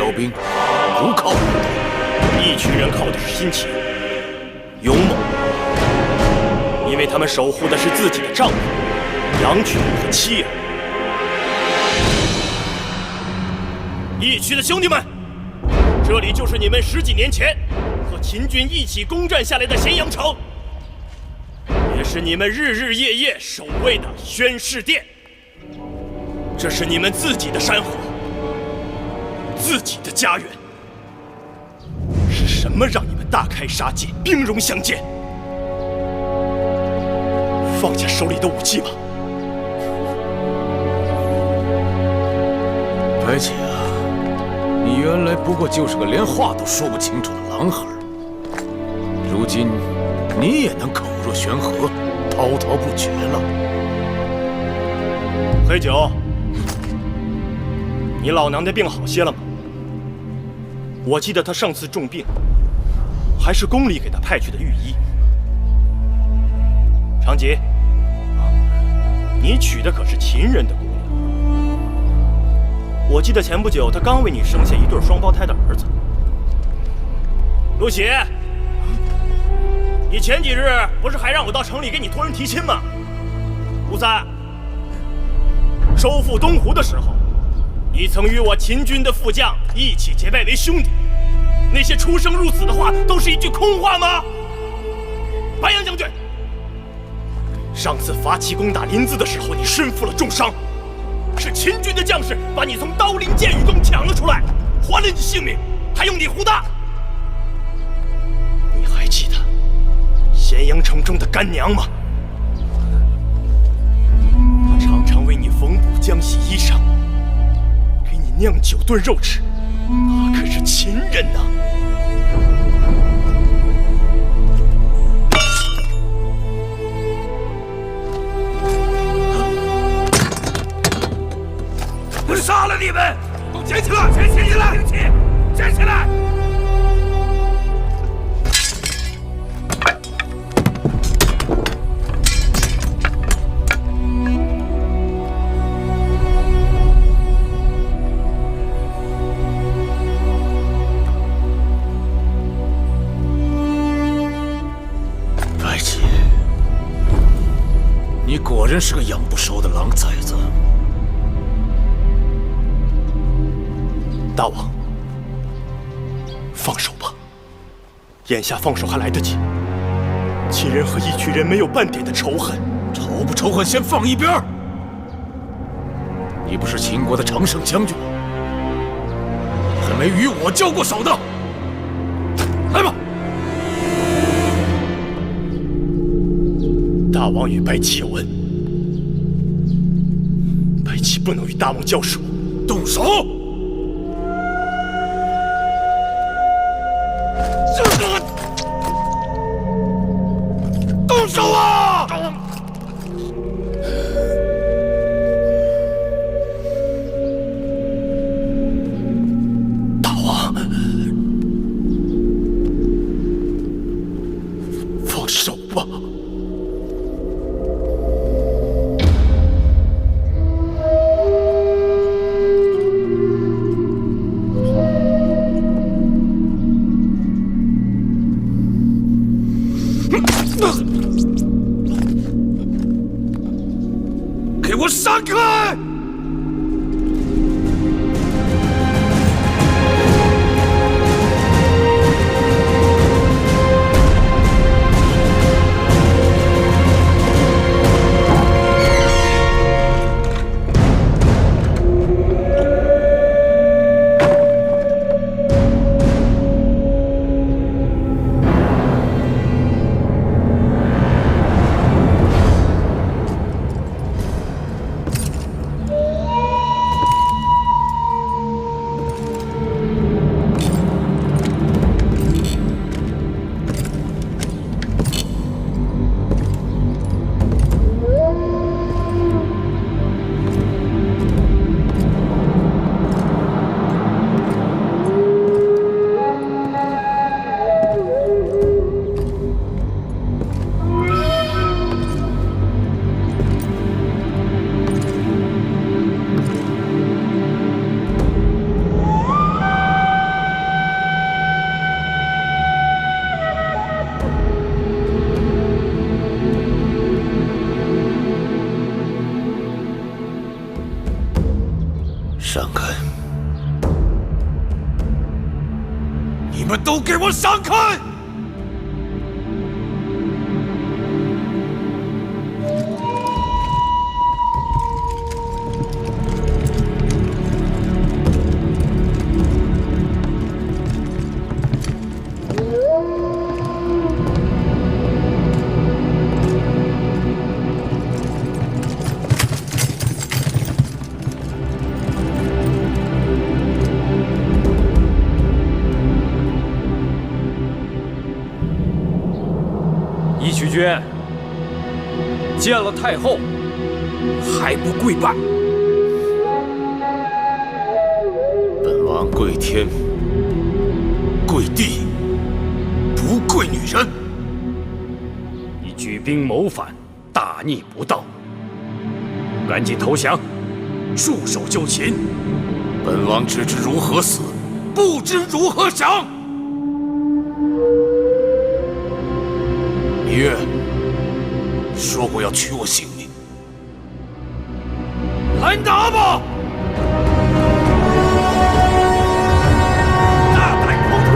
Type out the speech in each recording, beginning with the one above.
骄兵，不靠武德。义渠人靠的是心情、勇猛，因为他们守护的是自己的丈夫、养犬和妻儿。义渠的兄弟们，这里就是你们10几年前和秦军一起攻占下来的咸阳城，也是你们日日夜夜守卫的宣誓殿。这是你们自己的山河，自己的家园。是什么让你们大开杀戒、兵戎相见？放下手里的武器吧。白起啊，你原来不过就是个连话都说不清楚的狼孩，如今你也能口若悬河、滔滔不绝了。黑九，你老娘的病好些了吗？我记得他上次重病，还是宫里给他派去的御医。长吉，你娶的可是秦人的姑娘。我记得前不久他刚为你生下一对双胞胎的儿子。陆喜，你前几日不是还让我到城里给你托人提亲吗？吴三，收复东湖的时候，你曾与我秦军的副将一起结拜为兄弟，那些出生入死的话都是一句空话吗？白杨将军，上次伐齐攻打临淄的时候，你身负了重伤，是秦军的将士把你从刀林剑雨中抢了出来，还了你性命，还用你胡大？你还记得咸阳城中的干娘吗？她常常为你缝补浆洗衣裳，给你酿酒炖肉吃，她可是秦人呐！我杀了你们！都捡起来！捡起来！捡起来！白起，你果然是个养不熟的狼崽子。大王，放手吧，眼下放手还来得及。秦人和义渠人没有半点的仇恨，仇不仇恨先放一边儿。你不是秦国的常胜将军吗？还没与我交过手的，来吧！大王与白起有恩，白起不能与大王交手。动手！动手啊！大王，放手吧。给我闪开！你们都给我闪开！义渠君见了太后，还不跪拜？本王跪天、跪地，不跪女人。你举兵谋反，大逆不道，赶紧投降，束手就擒。本王只知如何死，不知如何降。芈月说过要取我性命，来拿吧！大胆狂徒！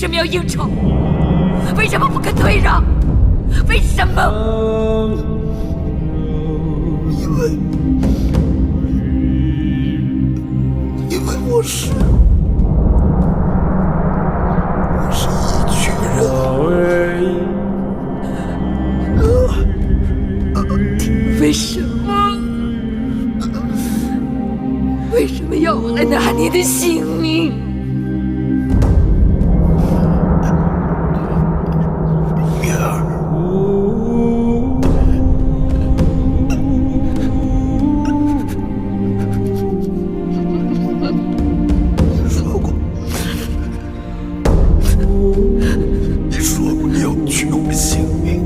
什么要应酬？为什么不肯退让？为什么？因为我是一群人。为什么？为什么要我来拿你的性命？月儿，你说过你要取我性命。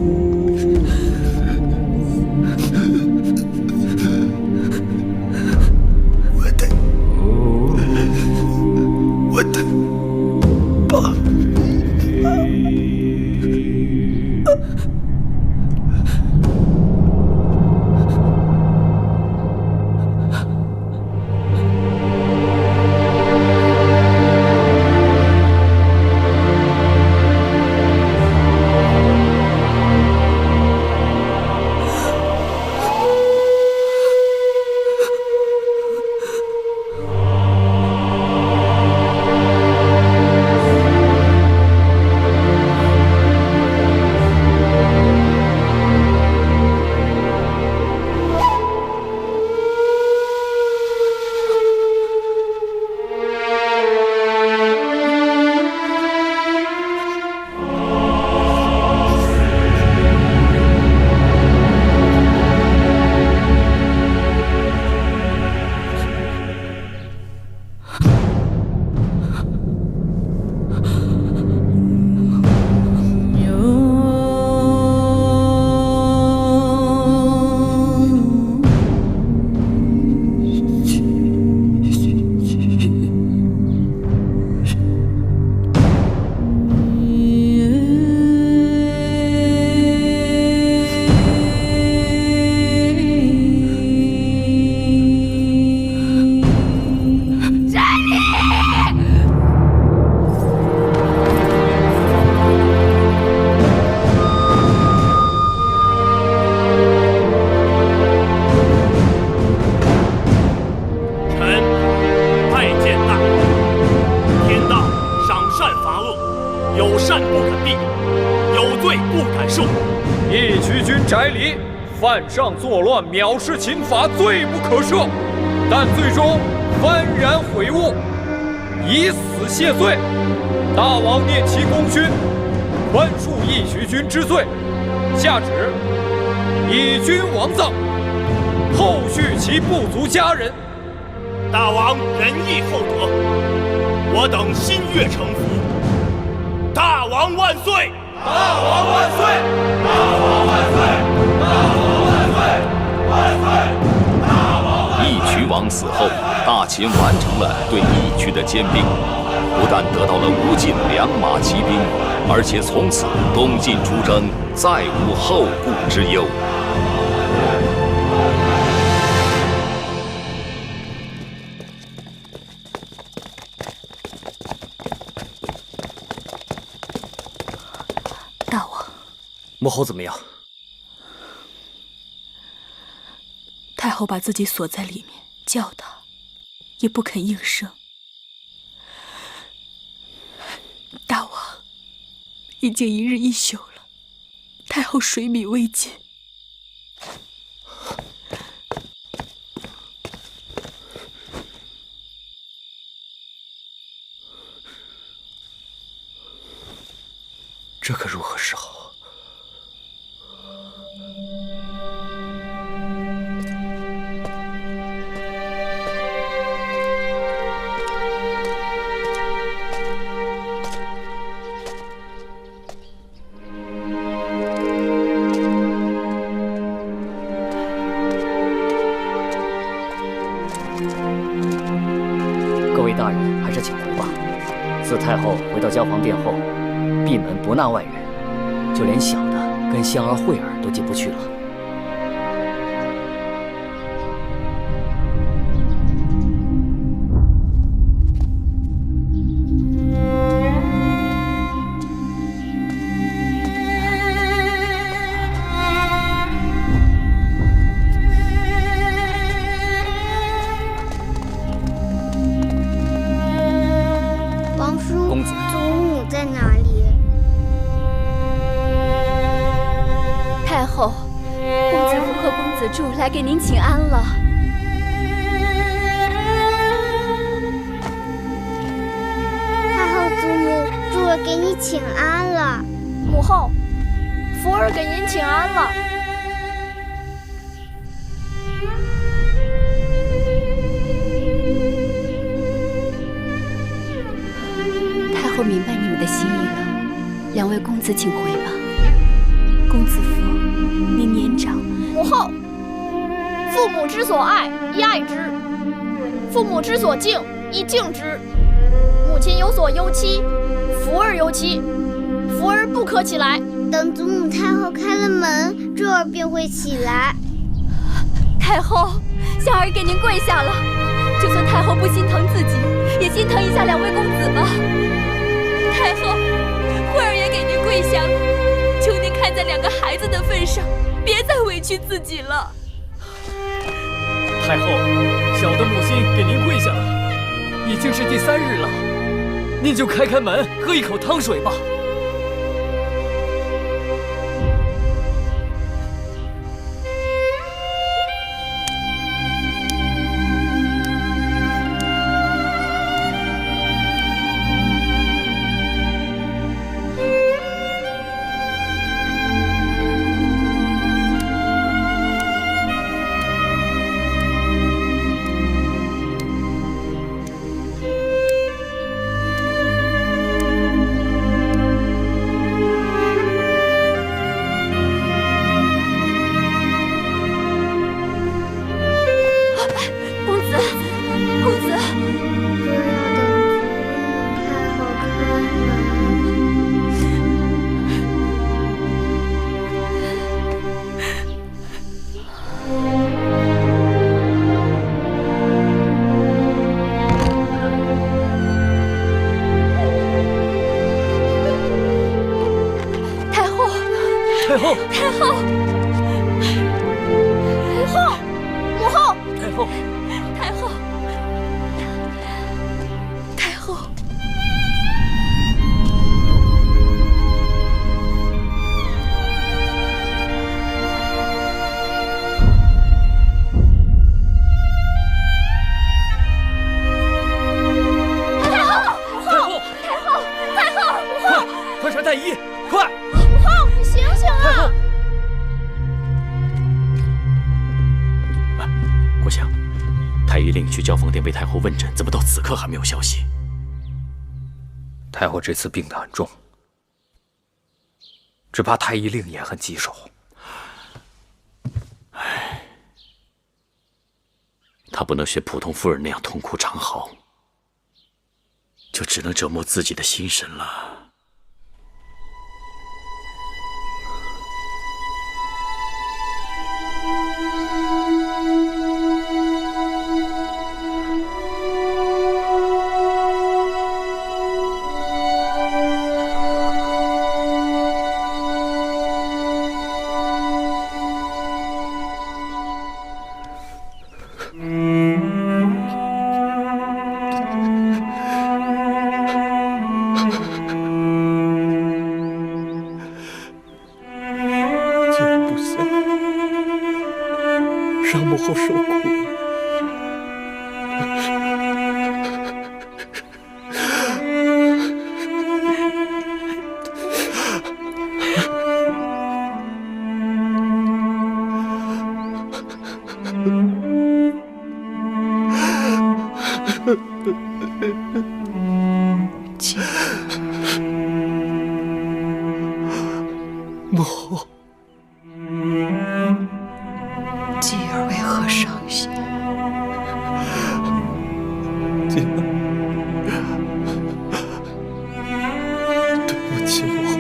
我的爸。犯上作乱，藐视秦法，罪不可赦。但最终幡然悔悟，以死谢罪。大王念其功勋，宽恕义渠君之罪，下旨以君王葬，后续其部族家人。大王仁义厚德，我等心悦诚服。大王万岁！大王万岁！大王万岁！大王万岁！万岁！大王万岁！义渠王死后，大秦完成了对义渠的兼并，不但得到了无尽良马骑兵，而且从此东晋出征再无后顾之忧。大王，母后怎么样？太后把自己锁在里面，叫他也不肯应声。大王，已经一日一宿了，太后水米未进。这可如何是好？各位大人，还是请回吧。自太后回到交房殿后，闭门不纳外人，就连小的跟香儿、慧儿都进不去了。后，公子府和公子柱来给您请安了。太后祖母，柱儿给你请安了。母后，福儿给您请安了。太后明白你们的心意了，两位公子请回吧。公子福，您年长。母后，父母之所爱，宜爱之；父母之所敬，宜敬之。母亲有所忧戚，福儿忧戚，福儿不可起来。等祖母太后开了门，柱儿便会起来。太后，香儿给您跪下了。就算太后不心疼自己，也心疼一下两位公子吧。太后，慧儿也给您跪下了，求您看在两个孩子的份上，别再委屈自己了。太后，小的母亲给您跪下了，已经是第3日了，您就开开门，喝一口汤水吧。为太后问诊，怎么到此刻还没有消息？太后这次病得很重，只怕太医令也很棘手。唉，她不能学普通妇人那样痛哭长嚎，就只能折磨自己的心神了。让母后受苦了。姐，母后。继儿为何伤心？继儿，对不起母后，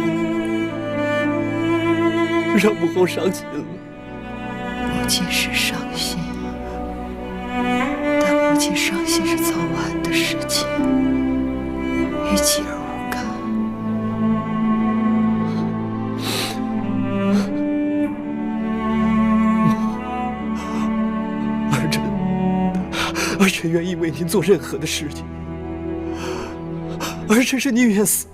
让母后伤心了。母亲是伤心，但母亲伤心是早晚的事情，与继儿无干。儿臣愿意为您做任何的事情，儿臣是宁愿死，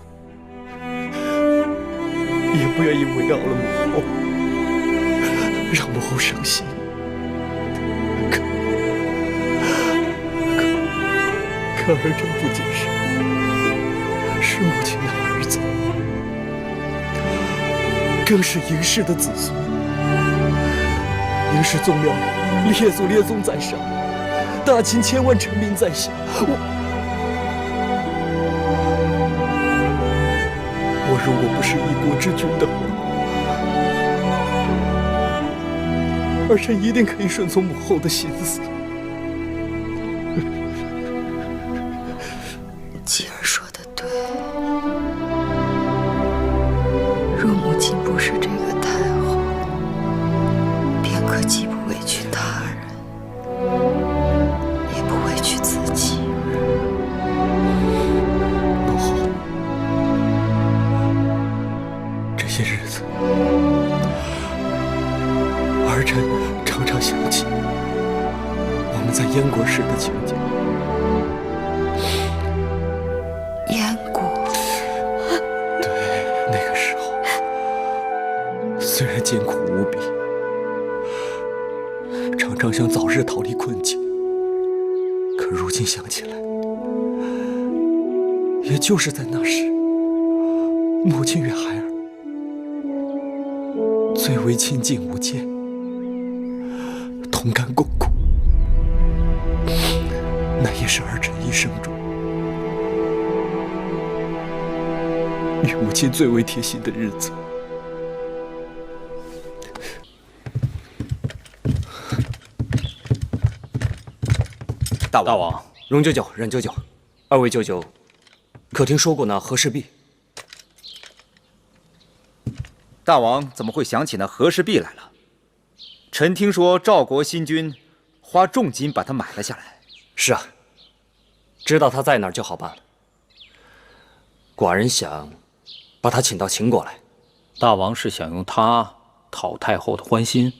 也不愿意为饶了母后。让母后伤心。可儿臣不仅是母亲的儿子，更是嬴氏的子孙。嬴氏宗庙列祖列宗在上，大秦千万臣民在下。我如果不是一国之君的话，儿臣一定可以顺从母后的心思。继儿说的对，若母亲不是这个太后，便可既不委屈他人，也不委屈自己。母后，这些日子，儿臣常常想起我们在燕国时的情景。燕国，对，那个时候虽然艰苦无比，常常想早日逃离困境，可如今想起来，也就是在那时，母亲与孩儿最为亲近无间，同甘共苦，那也是儿臣一生中与母亲最为贴心的日子。大王，荣舅舅、冉舅舅，二位舅舅，可听说过那和氏璧？大王怎么会想起那和氏璧来了？臣听说赵国新君花重金把它买了下来。是啊，知道他在哪儿就好办了。寡人想把他请到秦国来。大王是想用他讨太后的欢心？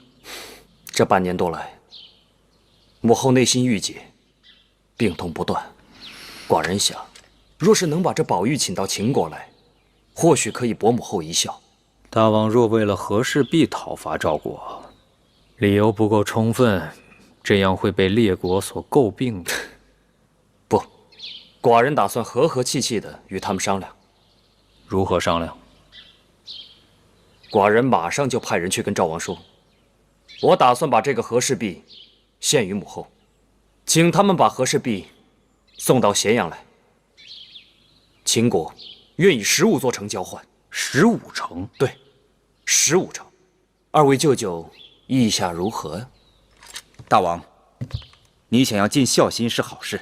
这半年多来，母后内心郁结，病痛不断。寡人想，若是能把这宝玉请到秦国来，或许可以博母后一笑。大王若为了和氏璧讨伐赵国，理由不够充分，这样会被列国所诟病的。不，寡人打算和和气气的与他们商量。如何商量？寡人马上就派人去跟赵王说，我打算把这个和氏璧献于母后，请他们把和氏璧送到咸阳来。秦国愿以15座城交换。15城？对，15城。二位舅舅意下如何呀？大王，你想要尽孝心是好事，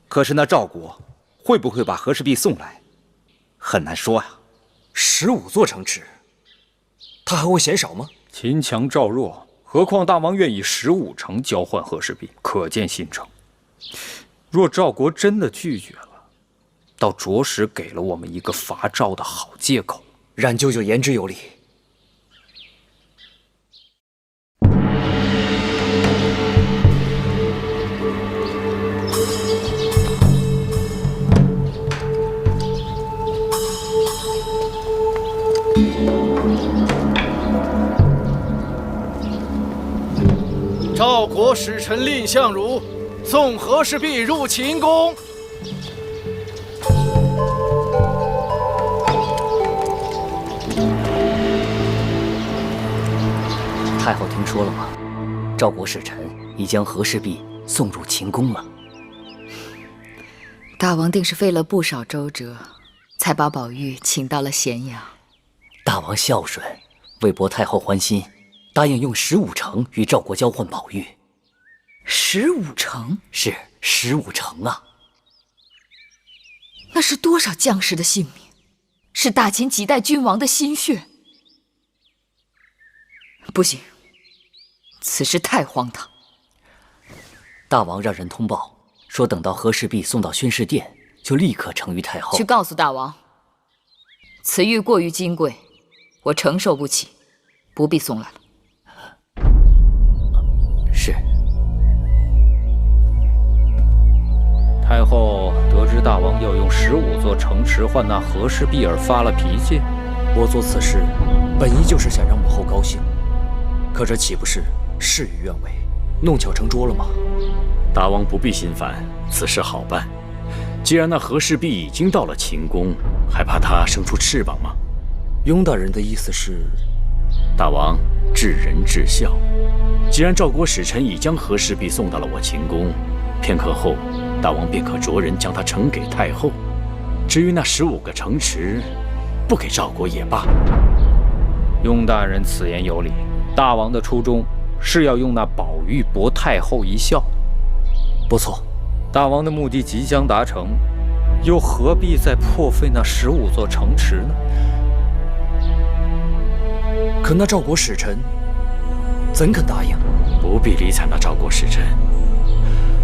可是那赵国会不会把和氏璧送来，很难说呀。15座城池，他还会嫌少吗？秦强赵弱，何况大王愿以15城交换和氏璧，可见心诚。若赵国真的拒绝了，倒着实给了我们一个伐赵的好借口。冉舅舅言之有理。赵国使臣蔺相如送和氏璧入秦宫。太后听说了吗？赵国使臣已将和氏璧送入秦宫了。大王定是费了不少周折，才把宝玉请到了咸阳。大王孝顺，为博太后欢心，答应用15城与赵国交换宝玉。15城？是15城啊！那是多少将士的性命？是大秦几代君王的心血。不行，此事太荒唐。大王让人通报说，等到和氏璧送到宣示殿，就立刻呈于太后。去告诉大王，此玉过于金贵，我承受不起，不必送来了。是。太后得知大王要用15座城池换那和氏璧而发了脾气。我做此事，本意就是想让母后高兴。可这岂不是事与愿违，弄巧成拙了吗？大王不必心烦，此事好办。既然那和氏璧已经到了秦宫，还怕它生出翅膀吗？雍大人的意思是，大王治人治孝。既然赵国使臣已将和氏璧送到了我秦宫，片刻后，大王便可着人将它呈给太后。至于那15个城池，不给赵国也罢。雍大人此言有理，大王的初衷是要用那宝玉博太后一笑。不错，大王的目的即将达成，又何必再破费那15座城池呢？可那赵国使臣怎肯答应？不必理睬那赵国使臣，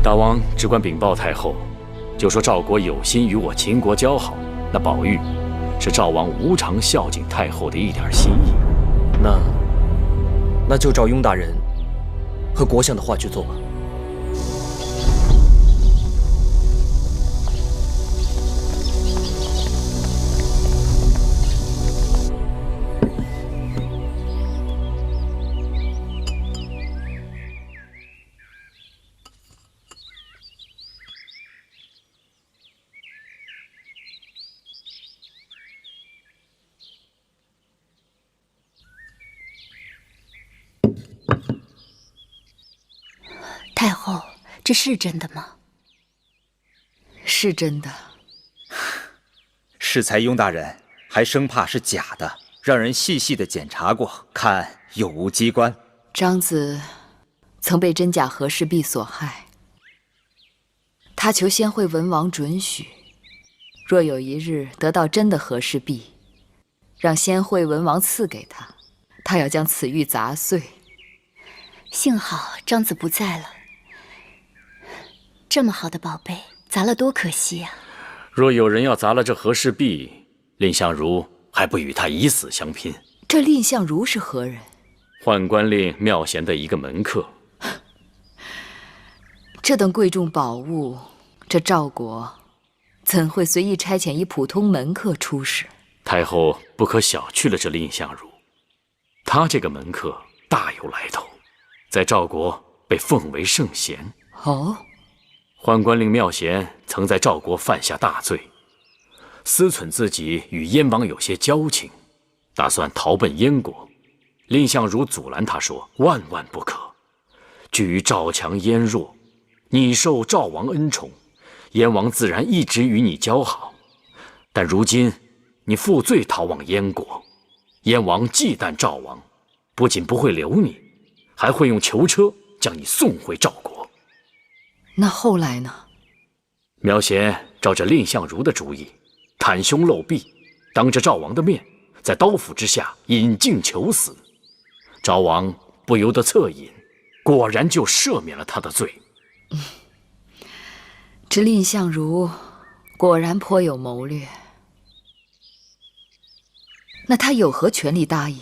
大王只管禀报太后，就说赵国有心与我秦国交好，那宝玉是赵王无偿孝敬太后的一点心意。那就照雍大人和国相的话去做吧。太后，这是真的吗？是真的。适才雍大人还生怕是假的，让人细细的检查过，看有无机关。张子曾被真假和氏璧所害，他求先惠文王准许，若有一日得到真的和氏璧，让先惠文王赐给他，他要将此玉砸碎。幸好张子不在了，这么好的宝贝，砸了多可惜呀！若有人要砸了这和氏璧，蔺相如还不与他以死相拼？这蔺相如是何人？宦官令妙贤的一个门客。这等贵重宝物，这赵国怎会随意差遣一普通门客出使？太后不可小觑了这蔺相如，他这个门客大有来头，在赵国被奉为圣贤。哦，宦官令妙贤曾在赵国犯下大罪，思忖自己与燕王有些交情，打算逃奔燕国。蔺相如阻拦他说：“万万不可！据于赵强燕弱，你受赵王恩宠，燕王自然一直与你交好。但如今你负罪逃往燕国，燕王忌惮赵王，不仅不会留你，还会用囚车将你送回赵国。”那后来呢？苗贤照着蔺相如的主意，袒胸露臂，当着赵王的面，在刀斧之下引颈求死。赵王不由得恻隐，果然就赦免了他的罪。这蔺相如果然颇有谋略。那他有何权利答应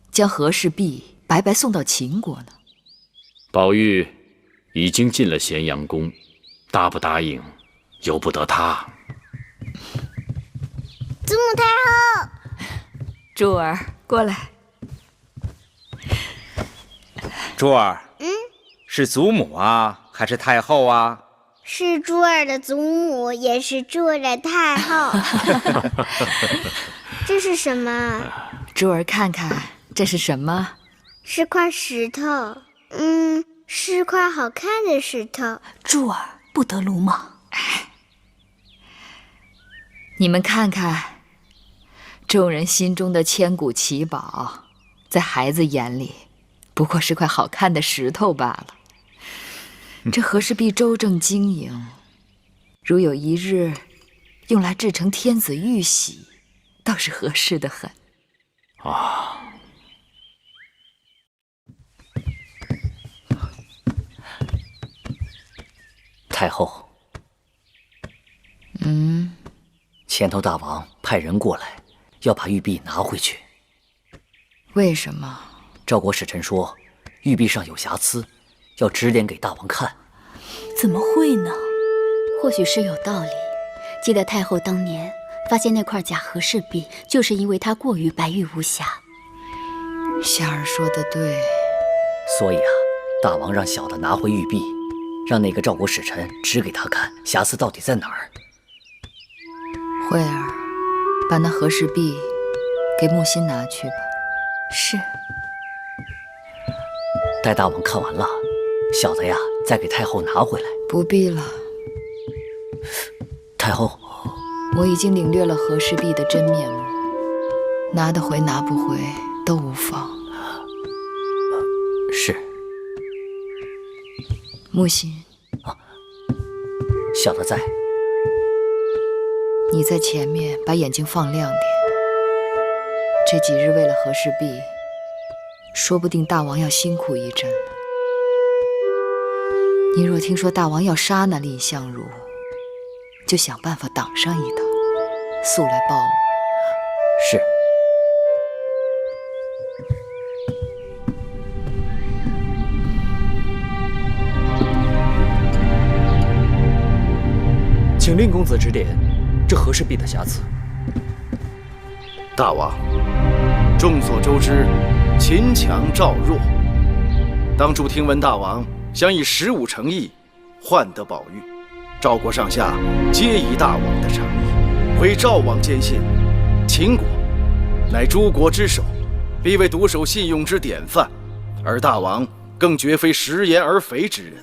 将和氏璧白白送到秦国呢？宝玉已经进了咸阳宫，答不答应由不得他。祖母太后，珠儿过来。珠儿，是祖母啊，还是太后啊？是珠儿的祖母，也是珠儿的太后。这是什么？珠儿看看，这是什么？是块石头。是块好看的石头。珠儿不得鲁莽。你们看看，众人心中的千古奇宝，在孩子眼里不过是块好看的石头罢了。这和氏璧周正晶莹，如有一日用来制成天子玉玺，倒是合适的很。啊！太后，前头大王派人过来，要把玉璧拿回去。为什么？赵国使臣说，玉璧上有瑕疵，要指点给大王看。怎么会呢？或许是有道理。记得太后当年发现那块假和氏璧，就是因为它过于白玉无瑕。夏儿说得对，所以啊，大王让小的拿回玉璧，让那个赵国使臣指给他看瑕疵到底在哪儿。慧儿，把那和氏璧给木心拿去吧。是。待大王看完了，小的呀再给太后拿回来。不必了。太后，我已经领略了和氏璧的真面目，拿得回拿不回都无妨。是。木心，小的在。你在前面把眼睛放亮点。这几日为了和氏璧，说不定大王要辛苦一阵。你若听说大王要杀那蔺相如，就想办法挡上一刀，速来报我。是。请令公子指点这和氏璧的瑕疵。大王，众所周知，秦强赵弱。当初听闻大王想以15诚意换得宝玉，赵国上下皆以大王的诚意，回赵王坚信秦国乃诸国之首，必为独守信用之典范，而大王更绝非食言而肥之人。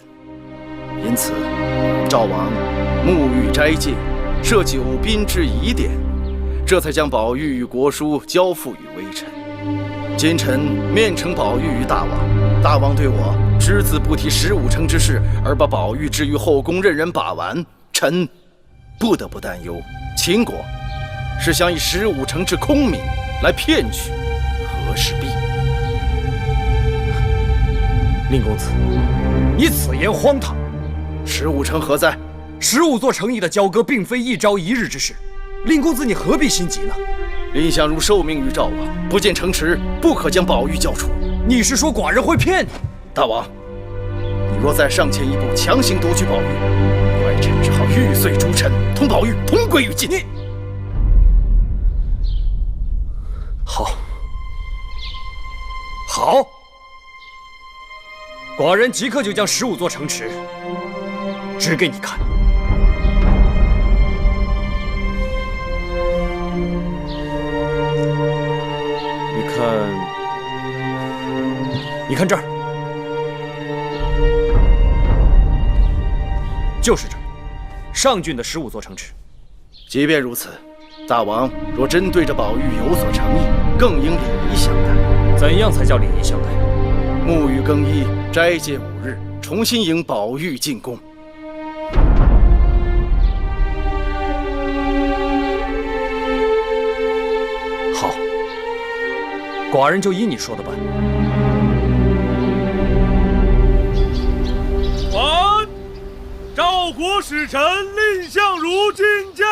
因此，赵王沐浴斋戒，设9宾之仪典，这才将宝玉与国书交付于微臣。今臣面呈宝玉于大王，大王对我只字不提15诚之事，而把宝玉置于后宫任人把玩，臣不得不担忧，秦国是想以15诚之空名来骗取和氏璧。令公子，你此言荒唐。15诚何在？15座诚意的交割，并非一朝一日之事。令公子，你何必心急呢？蔺相如受命于赵王，不见城池，不可将宝玉交出。你是说寡人会骗你？大王，你若再上前一步，强行夺取宝玉，外臣只好玉碎诸臣，同宝玉同归于尽。你好，好，寡人即刻就将15座城池指给你看。你看这儿，就是这儿，上郡的15座城池。即便如此，大王若真对着宝玉有所诚意，更应礼仪相待。怎样才叫礼仪相待？沐浴更衣，斋戒5日，重新迎宝玉进宫。好，寡人就依你说的办。还赵国使臣蔺相如觐见。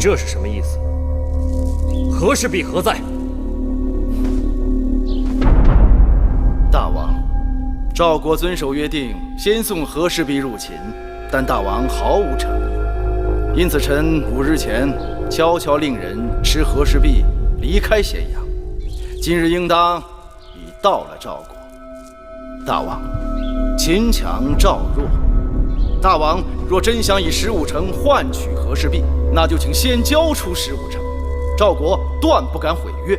这是什么意思？和氏璧何在？大王，赵国遵守约定，先送和氏璧入秦，但大王毫无诚意，因此臣5日前悄悄令人持和氏璧离开咸阳，今日应当已到了赵国。大王，秦强赵弱，大王若真想以15诚换取和氏璧，那就请先交出15诚，赵国断不敢毁约。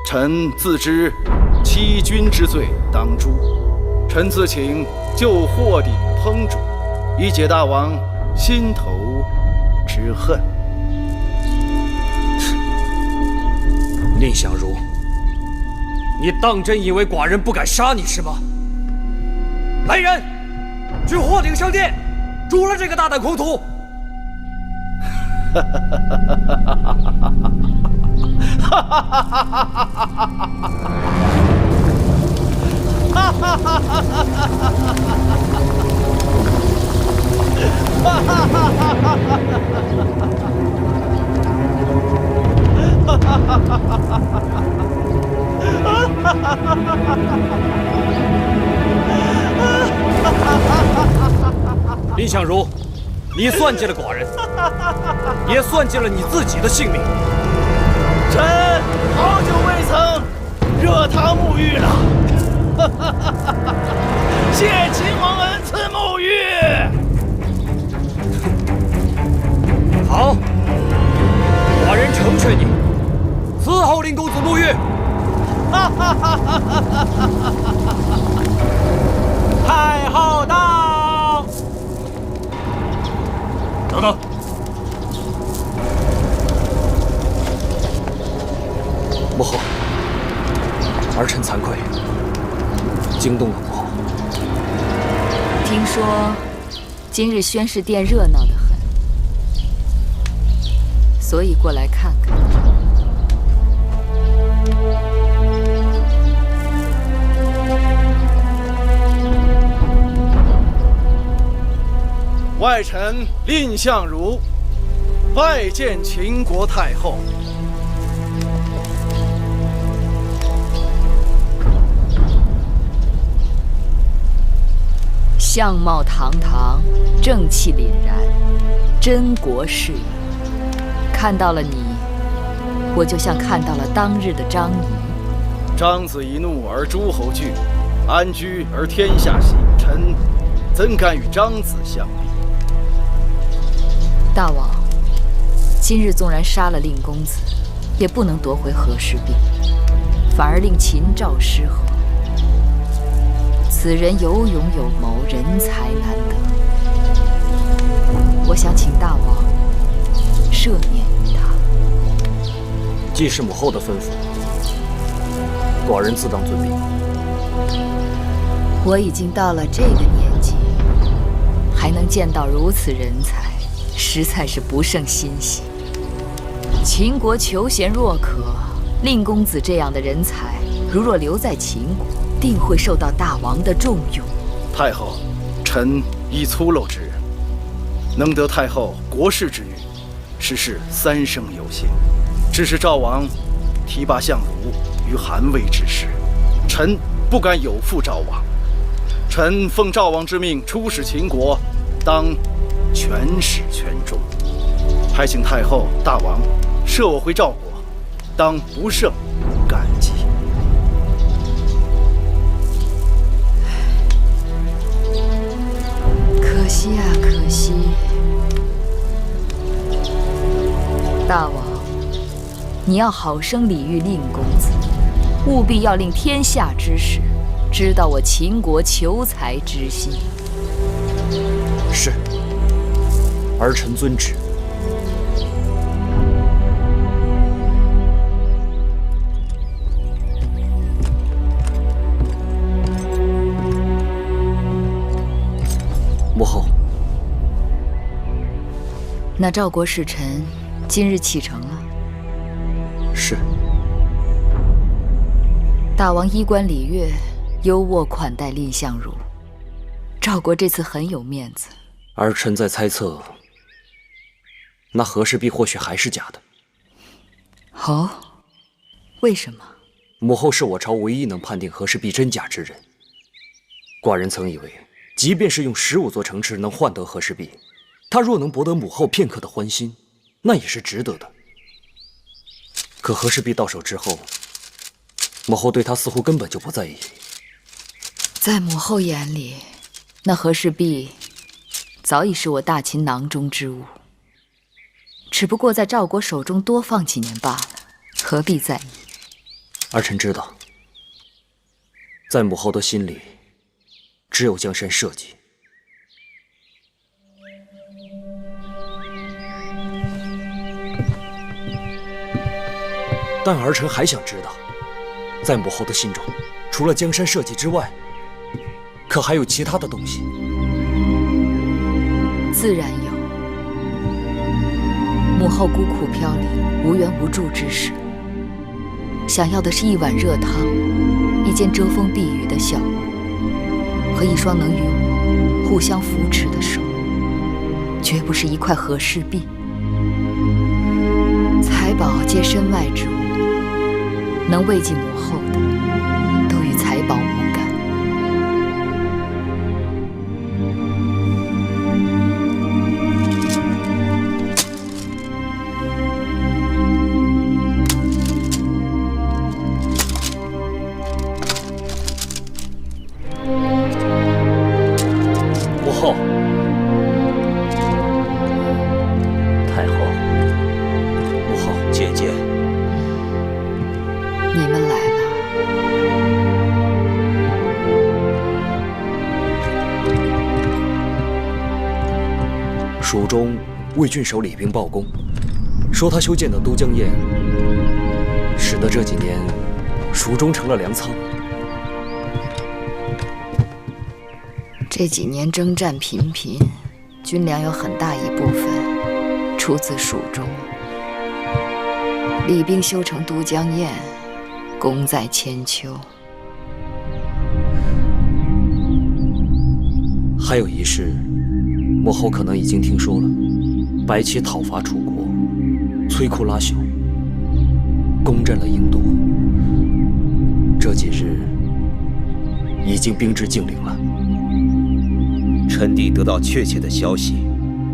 臣自知欺君之罪当诛，臣自请就祸鼎烹煮，以解大王心头之恨。蔺相如，你当真以为寡人不敢杀你是吗？来人，去祸鼎圣殿，诛了这个大胆狂徒！蔺相如，你算计了寡人，也算计了你自己的性命。臣好久未曾热汤沐浴了，谢秦王恩赐沐浴。好，寡人成全你，伺候蔺公子沐浴。太后到！等等，母后，儿臣惭愧，惊动了母后。听说今日宣誓殿热闹得很，所以过来看看。外臣蔺相如拜见秦国太后。相貌堂堂，正气凛然，真国士也。看到了你，我就像看到了当日的张仪。张子一怒而诸侯惧，安居而天下喜。臣怎敢与张子相比？大王，今日纵然杀了蔺公子，也不能夺回和氏璧，反而令秦赵失和。此人有勇有谋，人才难得。我想请大王赦免于他。既是母后的吩咐，寡人自当遵命。我已经到了这个年纪，还能见到如此人才，实在是不胜欣喜。秦国求贤若渴，蔺公子这样的人才，如若留在秦国，定会受到大王的重用。太后，臣亦粗陋之人，能得太后国士之誉，实是三生有幸。只是赵王提拔相如于韩魏之时，臣不敢有负赵王。臣奉赵王之命出使秦国，当全始全终。还请太后、大王赦我回赵国，当不胜感激。可惜啊，可惜！大王，你要好生礼遇蔺公子，务必要令天下之士知道我秦国求才之心。是，儿臣遵旨。母后，那赵国使臣今日启程了。是。大王衣冠礼乐，优渥款待蔺相如，赵国这次很有面子。儿臣在猜测，那和氏璧或许还是假的。哦，为什么？母后是我朝唯一能判定和氏璧真假之人。寡人曾以为，即便是用15座城池能换得和氏璧，他若能博得母后片刻的欢心，那也是值得的。可和氏璧到手之后，母后对他似乎根本就不在意。在母后眼里，那和氏璧早已是我大秦囊中之物。只不过在赵国手中多放几年罢了，何必在意？儿臣知道，在母后的心里，只有江山社稷。但儿臣还想知道，在母后的心中，除了江山社稷之外，可还有其他的东西？自然有。母后孤苦飘零，无援无助之时，想要的是一碗热汤，一间遮风避雨的小屋，和一双能与我互相扶持的手，绝不是一块和氏璧。财宝皆身外之物，能慰藉母后的，都与财宝无干。母后，太后，母后，姐姐。你们来了。蜀中魏郡守李冰报功，说他修建的都江堰，使得这几年蜀中成了粮仓。这几年征战频频，军粮有很大一部分出自蜀中。李冰修成都江堰，功在千秋。还有一事，母后可能已经听说了：白起讨伐楚国，摧枯拉朽，攻占了郢都。这几日已经兵至境陵了。臣弟得到确切的消息，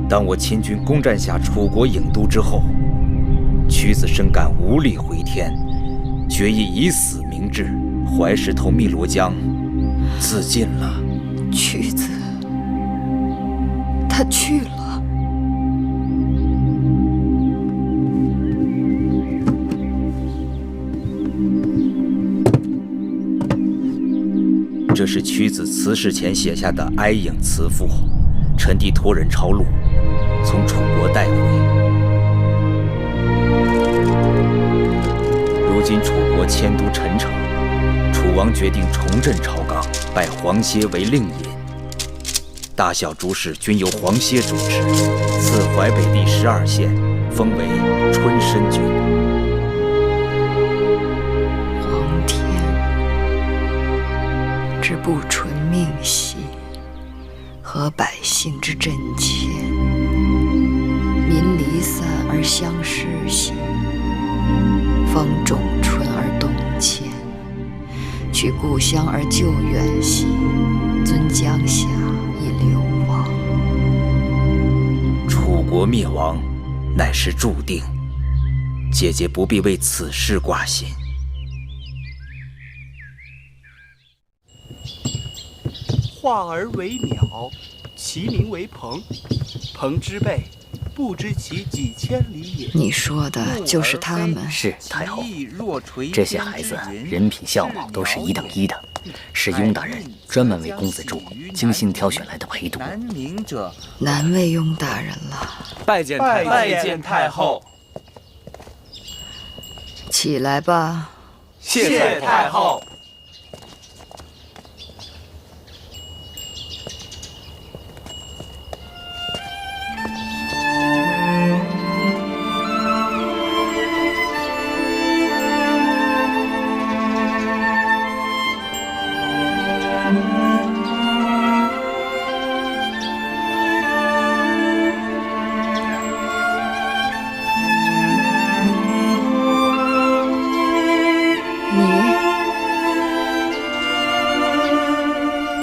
当我亲军攻占下楚国郢都之后，屈子深感无力回天，决意以死明志，怀石投汨罗江，自尽了。屈子，他去了。这是屈子辞世前写下的哀影辞赋，臣弟托人抄录，从楚国带回。如今楚国迁都陈城，楚王决定重振朝纲，拜黄歇为令尹，大小诸事均由黄歇主持，赐淮北地12县，封为春申君。皇天之不纯命兮，和百姓之真切。民离散而相视兮，方仲春而动迁。取故乡而救远兮，尊江夏以流亡。楚国灭亡，乃是注定。姐姐不必为此事挂心。化而为鸟，其名为鹏。鹏之辈，不知其几千里也。你说的就是他们。是太后，这些孩子人品相貌都是一等一的，是雍大人专门为公子柱精心挑选来的陪读。难为雍大人了。拜见太后。起来吧。谢太后。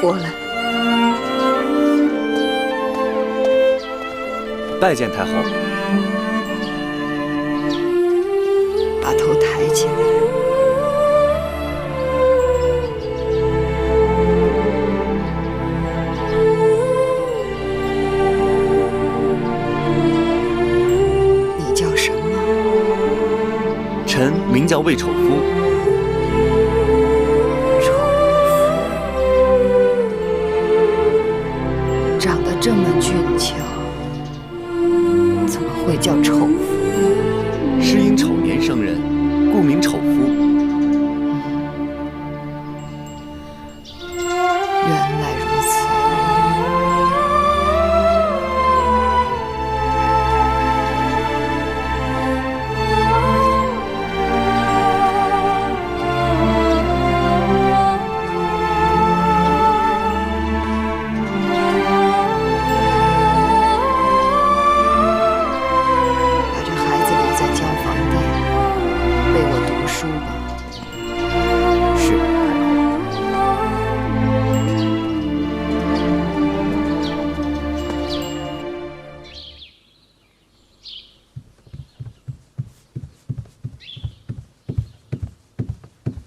过来。拜见太后。把头抬起来。你叫魏丑夫。丑夫，长得这么俊俏，怎么会叫丑夫？是因丑年生人，故名丑夫。原来如此。把这孩子留在交房店，为我读书吧。是，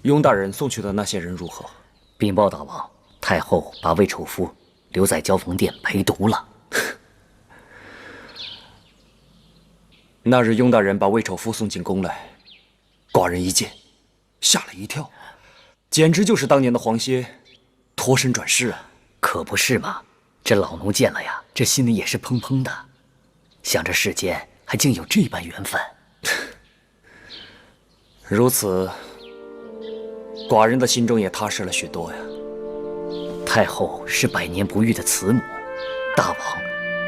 雍大人送去的那些人如何？禀报大王，太后把魏丑夫留在交房殿陪读了。那日雍大人把魏丑夫送进宫来，寡人一见，吓了一跳，简直就是当年的黄歇脱身转世啊！可不是嘛，这老奴见了呀，这心里也是砰砰的，想着世间还竟有这般缘分。如此，寡人的心中也踏实了许多呀。太后是百年不遇的慈母，大王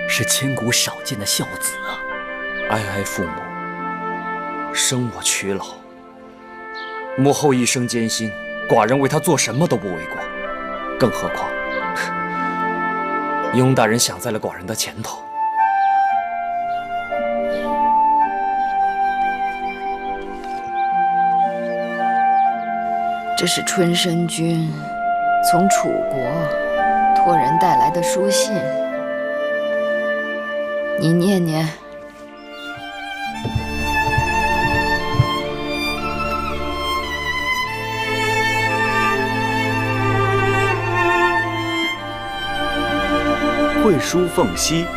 是千古少见的孝子啊！哀哀父母，生我娶老，母后一生艰辛，寡人为她做什么都不为过，更何况雍大人想在了寡人的前头。这是春申君从楚国托人带来的书信，你念念。惠书奉羲，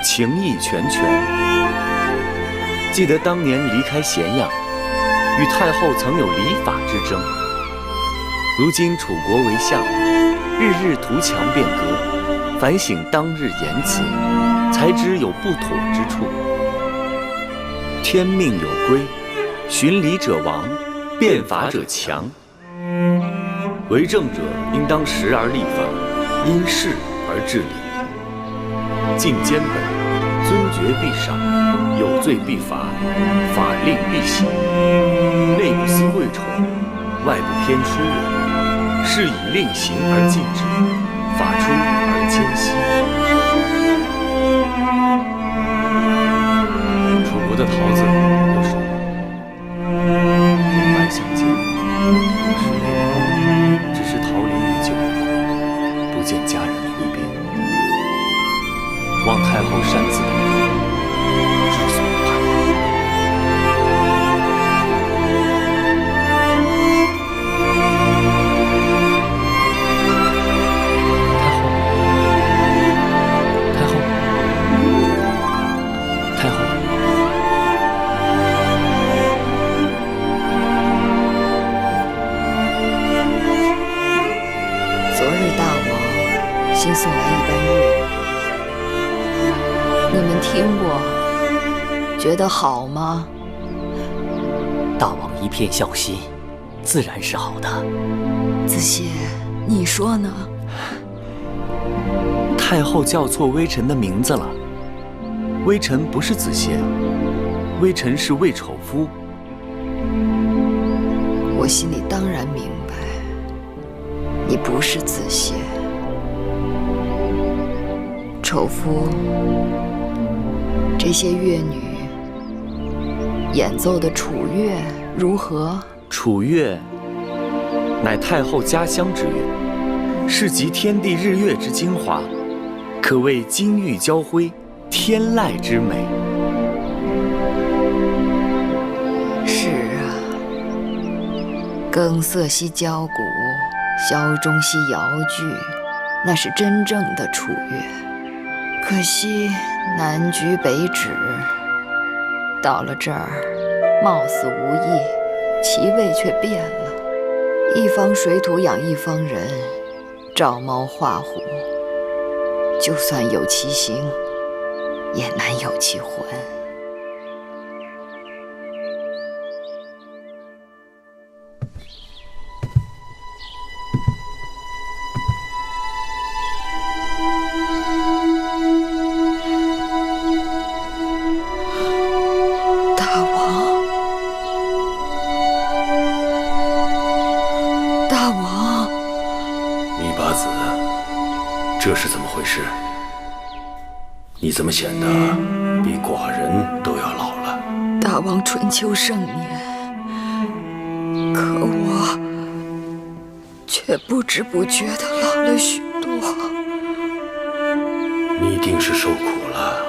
情意拳拳。记得当年离开咸阳，与太后曾有礼法之争。如今楚国为相，日日图强变革，反省当日言辞，才知有不妥之处。天命有规，循礼者亡，变法者强。为政者应当时而立法，因事而治理。尽监本，尊爵必赏，有罪必罚，法令必行。内不思贵宠，外不偏疏远，是以令行而禁止，法出而兼息。楚国的桃子又熟了，百相见，是累了，只是桃林已久，不见家人回边。望太后善自领口，知所盼望。太后，太后，昨日大王新送来一般乐语，你们听过，觉得好吗？大王一片孝心，自然是好的。子歇，你说呢？太后叫错微臣的名字了，微臣不是子歇，微臣是魏丑夫。我心里当然明白，你不是子歇。丑夫，这些乐女演奏的楚乐如何？楚乐乃太后家乡之乐，是集天地日月之精华，可谓金玉交辉，天籁之美。是啊，更色兮交鼓，箫钟兮瑶剧，那是真正的楚乐。可惜南居北止，到了这儿，貌似无益。其位却变了，一方水土养一方人，照猫画虎，就算有其形，也难有其魂。这是怎么回事？你怎么显得比寡人都要老了？大王春秋盛年，可我却不知不觉地老了许多。你一定是受苦了，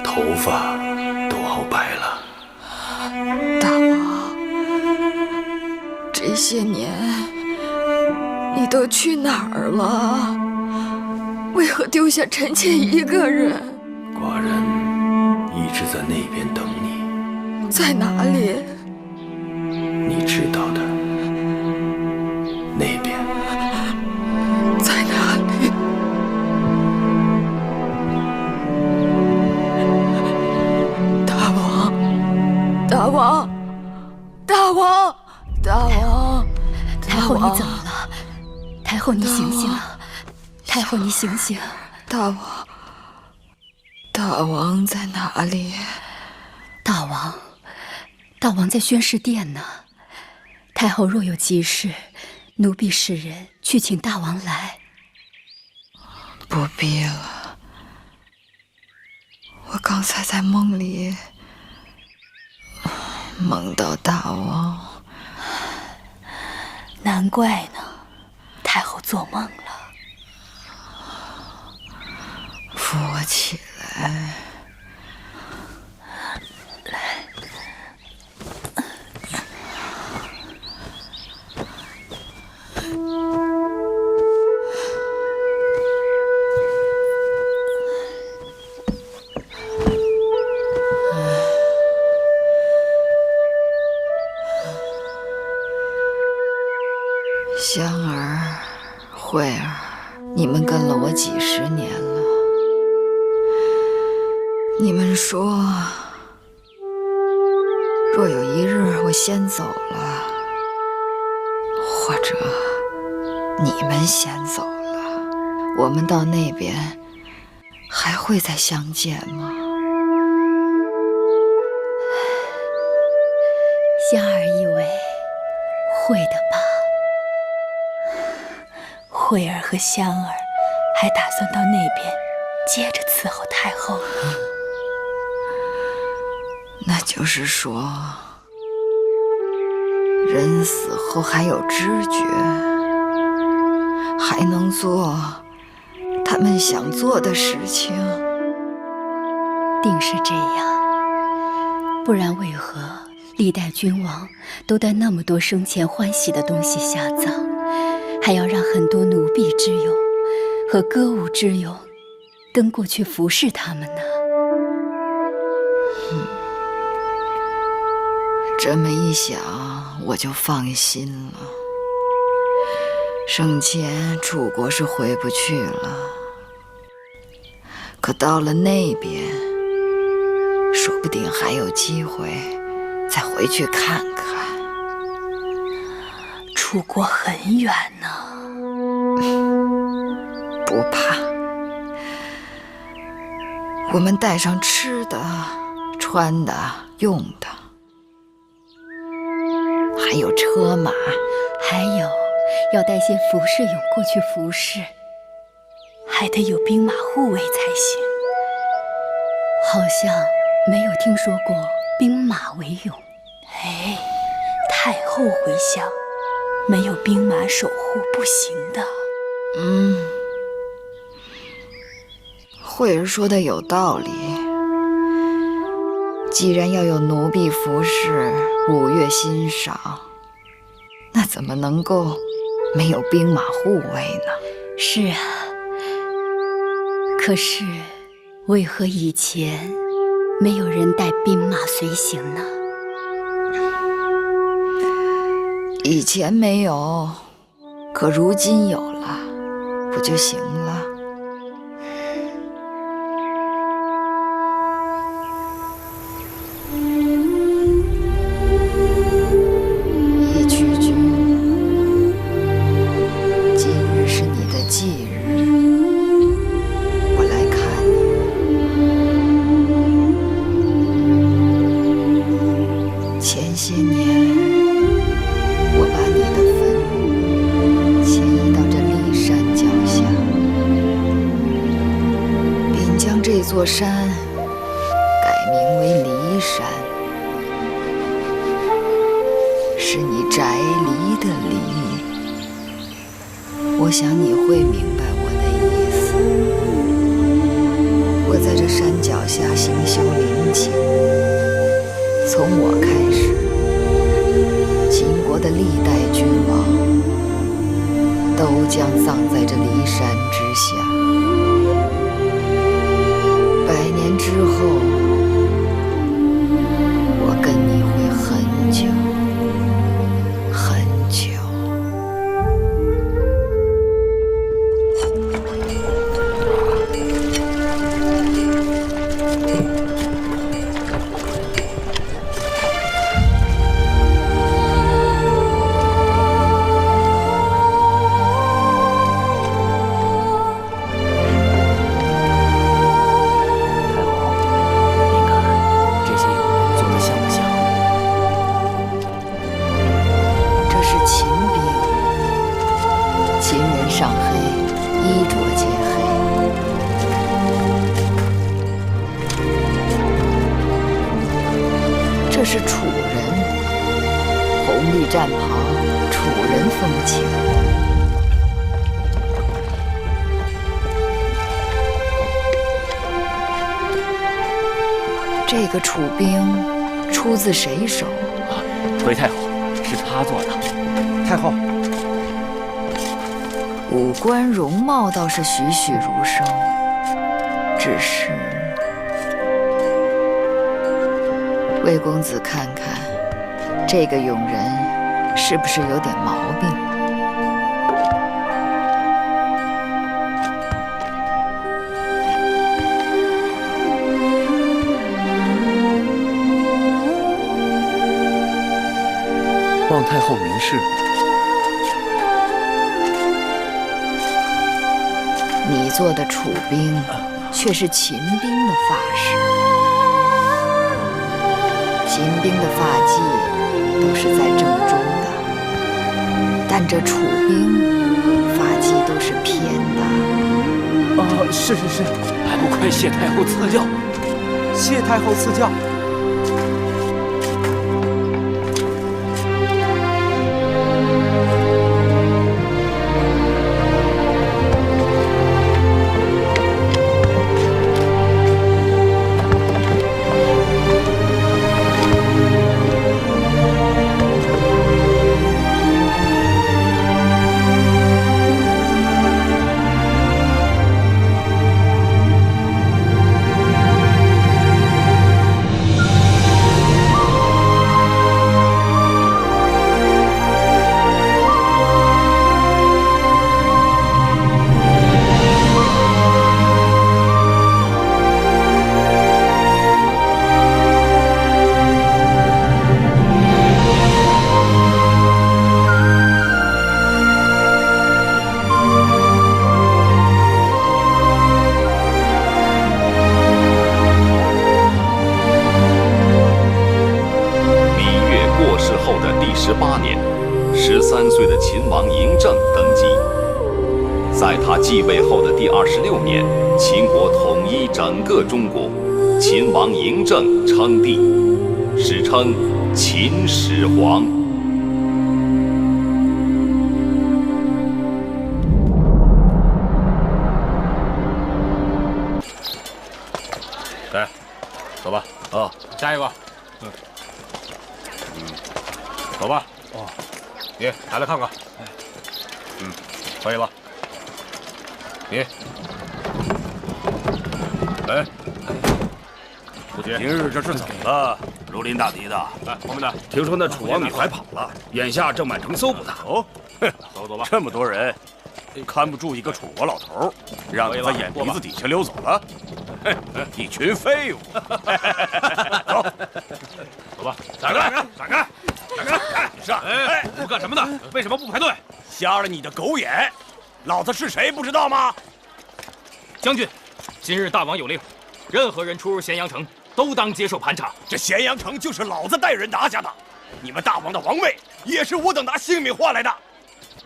头发都熬白了。大王，这些年你都去哪儿了？为何丢下臣妾一个人？寡人一直在那边等你。在哪里？你知道的，那边。在哪里？大王，大王，大王，大王！太后，你怎么了？太后，你醒醒！太后，你醒醒！大王在哪里？大王在宣誓殿呢。太后若有急事，奴婢使人去请大王来。不必了，我刚才在梦里梦到大王。难怪呢，太后做梦了。扶我起来。香儿、慧儿，你们跟了我几十年了。你们说，若有一日我先走了，或者你们先走了，我们到那边还会再相见吗？香儿以为会的吧。慧儿和香儿还打算到那边接着伺候太后呢。那就是说，人死后还有知觉，还能做他们想做的事情。定是这样，不然为何历代君王都带那么多生前欢喜的东西下葬，还要让很多奴婢之友和歌舞之友跟过去服侍他们呢？这么一想，我就放心了。生前楚国是回不去了，可到了那边，说不定还有机会再回去看看。楚国很远呢。不怕，我们带上吃的、穿的、用的，还有车马，还有要带些服侍俑过去服侍，还得有兵马护卫才行。好像没有听说过兵马为俑。哎，太后回乡，没有兵马守护不行的。慧儿说的有道理。既然要有奴婢服侍、舞乐欣赏，那怎么能够没有兵马护卫呢？是啊，可是为何以前没有人带兵马随行呢？以前没有，可如今有了，不就行了？义渠君，今日是你的忌日，我来看你。前些年，我把你的坟迁移到这骊山脚下，并将这座山改名为骊山，是你宅篱的篱。我想你会明白我的意思。我在这山脚下行修陵寝，从我开始，秦国的历代君王都将葬在这骊山之下。100年之后，我跟你会很久很久。这是楚人，红绿战袍，楚人风情。这个楚兵出自谁手？回太后，是他做的。太后，五官容貌倒是栩栩如生，只是魏公子看看，这个永人是不是有点毛病？望太后明示。你做的楚兵，却是秦兵的发饰。秦兵的发髻都是在正中的，但这楚兵发髻都是偏的。是，还不快谢太后赐教！谢太后赐教。18年，13岁的秦王嬴政登基。在他继位后的第26年，秦国统一整个中国，秦王嬴政称帝，史称秦始皇。来，走吧。啊，下一个。走吧。哦，你拿来看看。可以了。你，来，不接。明日这是怎么了？如临大敌的。我们的听说那楚王米怀跑了，眼下正满城搜捕他。哦，哼，走吧。这么多人，看不住一个楚国老头，让他在眼皮子底下溜走了。哼，一群废物。走，走吧。闪开！闪开！闪开！你是？哎，你们干什么的？为什么不排队？瞎了你的狗眼！老子是谁不知道吗？将军，今日大王有令，任何人出入咸阳城，都当接受盘查。这咸阳城就是老子带人拿下的，你们大王的王位也是我等拿性命换来的。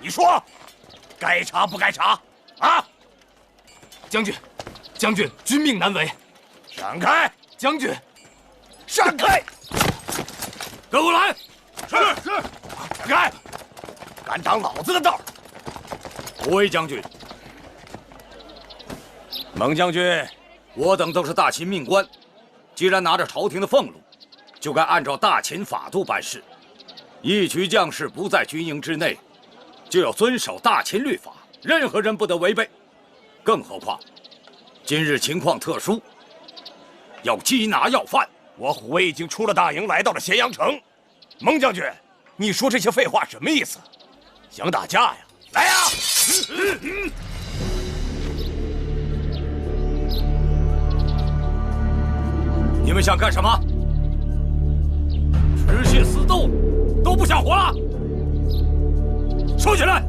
你说，该查不该查？啊！将军，君命难违。闪开！将军，闪开！跟我来！是。闪开！敢挡老子的道！胡威将军，蒙将军，我等都是大秦命官，既然拿着朝廷的俸禄，就该按照大秦法度办事。一渠将士不在军营之内，就要遵守大秦律法，任何人不得违背。更何况，今日情况特殊，要缉拿要犯。我虎威已经出了大营，来到了咸阳城。蒙将军，你说这些废话什么意思？想打架呀？来呀！你们想干什么？持械私斗，都不想活了？收起来！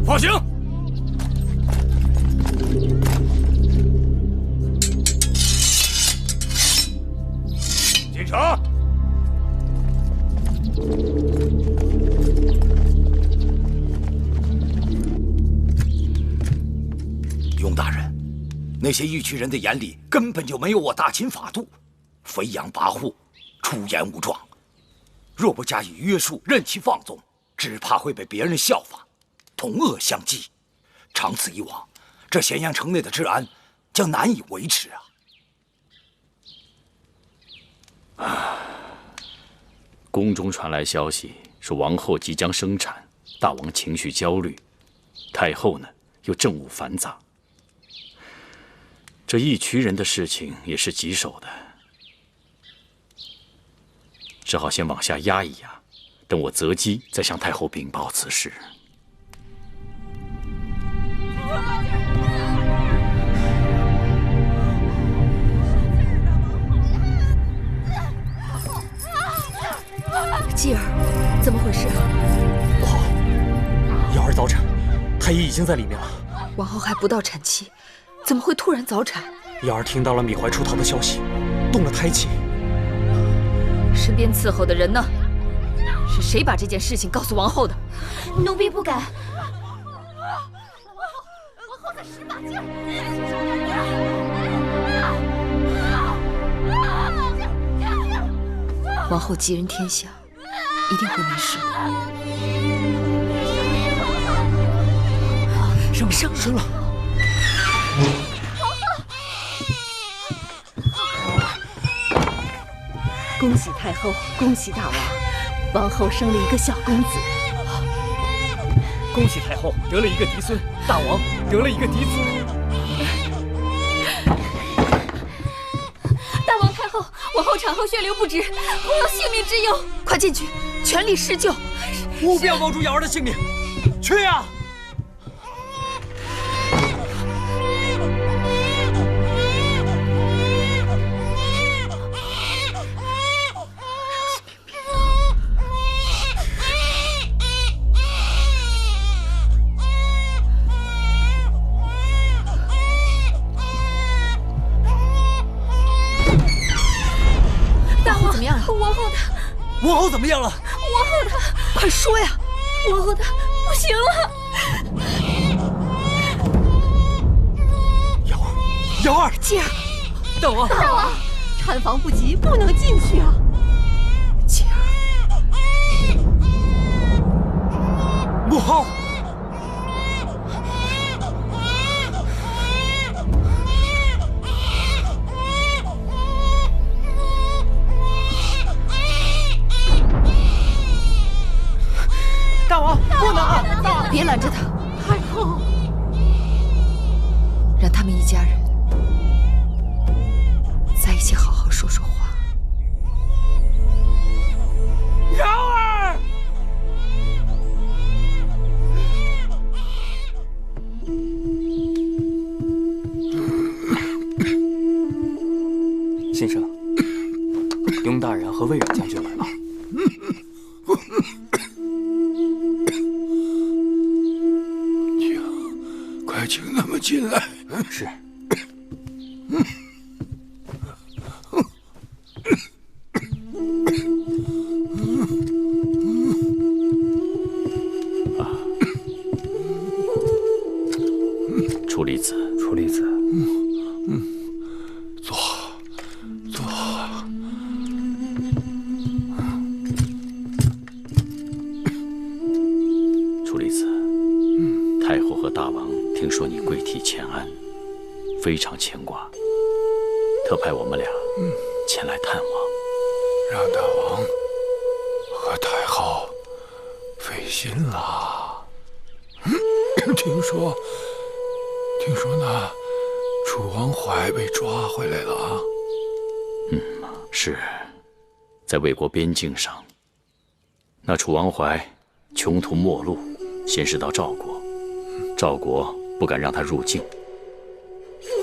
放行！进城！雍大人，那些义渠人的眼里根本就没有我大秦法度，飞扬跋扈，出言无状。若不加以约束，任其放纵，只怕会被别人效仿，同恶相济。长此以往，这咸阳城内的治安将难以维持啊！宫中传来消息，说王后即将生产，大王情绪焦虑，太后呢又政务繁杂。这义渠人的事情也是棘手的，只好先往下压一压，等我择机再向太后禀报此事。继儿，怎么回事啊？不好，瑶儿早产，太医已经在里面了。王后还不到产期，怎么会突然早产？瑶儿听到了米怀出逃的消息，动了胎气。身边伺候的人呢？是谁把这件事情告诉王后的？奴婢不敢。王后再使把劲儿，再去收点劲。王后吉人天相，一定会没事的。生了！恭喜太后，恭喜大王，王后生了一个小公子。恭喜太后得了一个嫡孙，大王得了一个嫡子。大王太后，王后产后血流不止，恐有性命之忧，快进去，全力施救，务必要保住瑶儿的性命。去呀！王后怎么样了？王后她……快说呀！王后她不行了。瑶儿，继儿，大王，大王，产房不急，不能进去啊！继儿，母后。大王不能啊！大王，别拦着他，太后，让他们一家人在一起好好说说话。瑶儿，先生，雍大人和魏冉将军来了。快请他们进来。是。楚离子，楚离子，坐。楚离子，太后和大王听说你跪体前安，非常牵挂，特派我们俩前来探望，让大王和太后费心了。听说那楚王怀被抓回来了啊？是，在魏国边境上，那楚王怀穷途末路，先是到赵国，赵国不敢让他入境，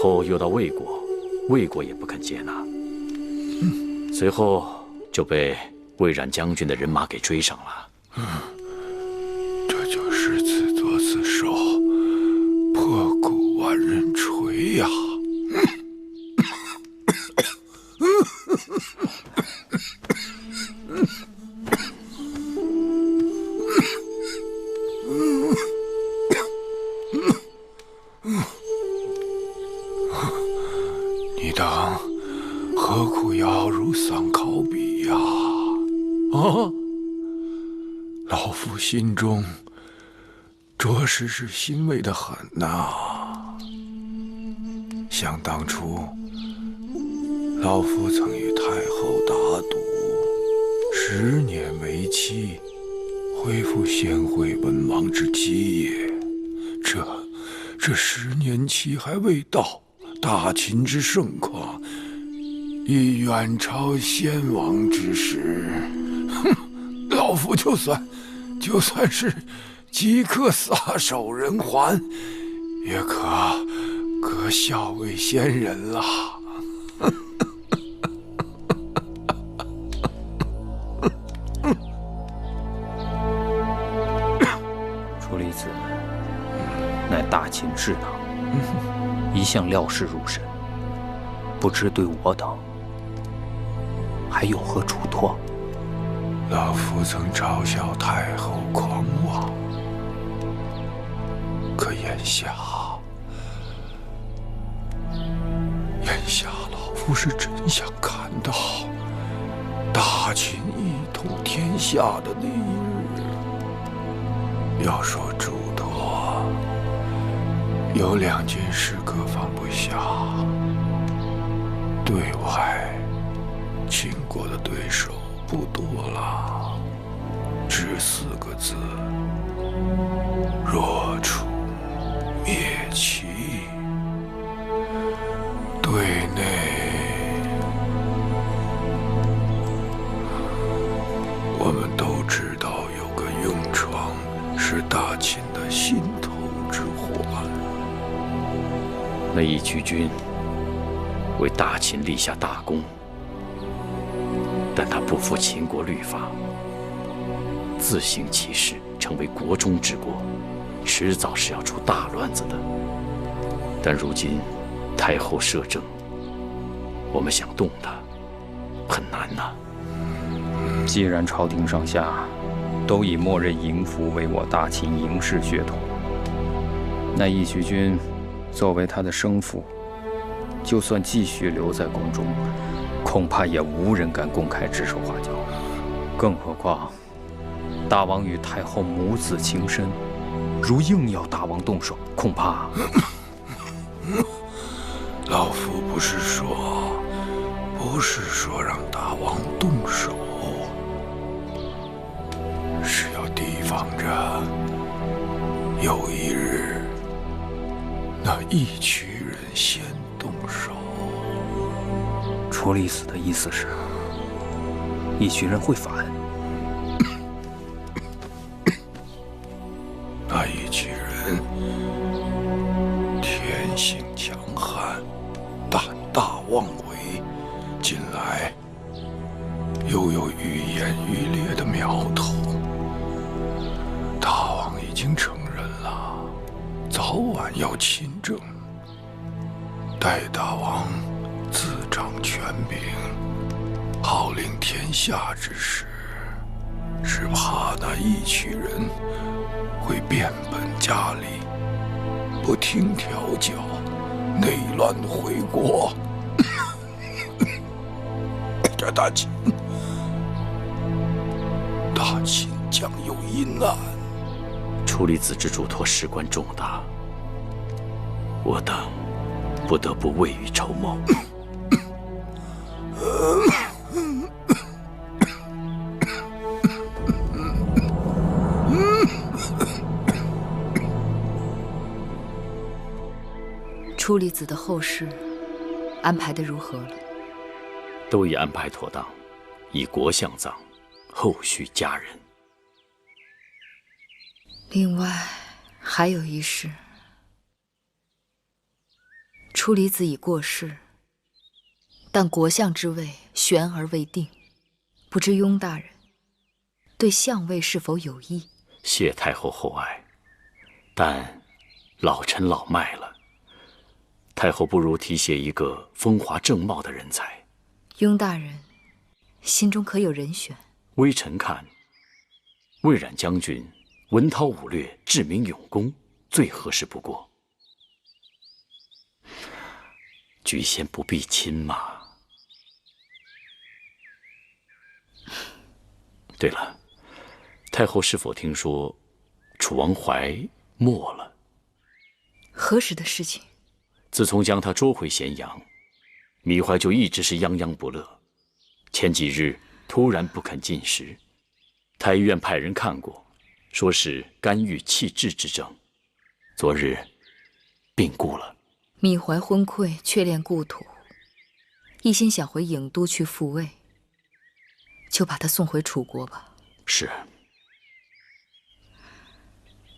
后又到魏国，魏国也不肯接纳，随后就被魏冉将军的人马给追上了。这就是自作自受，破鼓万人锤呀！你等何苦要如丧考妣呀？啊！老夫心中着实是欣慰的很呐。想当初，老夫曾与太后打赌，10年为期，恢复先惠文王之基业。这10年期还未到，大秦之盛况已远超先王之时。哼，老夫就算是即刻撒手人寰，也可效为先人了。楚离子乃大秦智囊，一向料事如神，不知对我等还有何嘱托？老夫曾嘲笑太后狂妄，可眼下老夫是真想看到大秦一统天下的那一日。要说嘱托，有2件事可放不下。对外，秦国的对手不多了，只4个字：若楚灭齐。对内，我们都知道有个雍城是大秦的心头之患。那义渠君为大秦立下大功，但他不服秦国律法，自行其事，成为国中之国，迟早是要出大乱子的。但如今太后摄政，我们想动他很难呐。既然朝廷上下都以默认嬴福为我大秦嬴氏血统，那义渠君作为他的生父，就算继续留在宫中，恐怕也无人敢公开指手画脚。更何况大王与太后母子情深，如硬要大王动手，恐怕……老夫不是说让大王动手，是要提防着有一日那义渠人先动手。楚离子的意思是，义渠人会反。那义渠人天性强悍，胆大妄为，近来又有愈演愈烈的苗头。大王已经承认了，早晚要亲政。待大王自掌权柄，号令天下之时，只怕那义渠人会变本加厉，不听调教，内乱回国。这大秦将有阴难。楚离子之嘱托事关重大，我等不得不未雨绸缪。楚离子的后事安排得如何了？都已安排妥当，以国相葬，后续家人。另外还有一事，楚离子已过世，但国相之位悬而未定，不知雍大人对相位是否有意？谢太后厚爱，但老臣老迈了，太后不如提携一个风华正茂的人才。雍大人心中可有人选？微臣看，魏冉将军文韬武略，智明勇功，最合适不过。举贤不避亲嘛。对了，太后是否听说楚王怀没了？何时的事情？自从将他捉回咸阳，米怀就一直是泱泱不乐。前几日突然不肯进食，太医院派人看过，说是肝郁气滞之症。昨日病故了。米怀昏聩，却恋故土，一心想回郢都去复位，就把他送回楚国吧。是。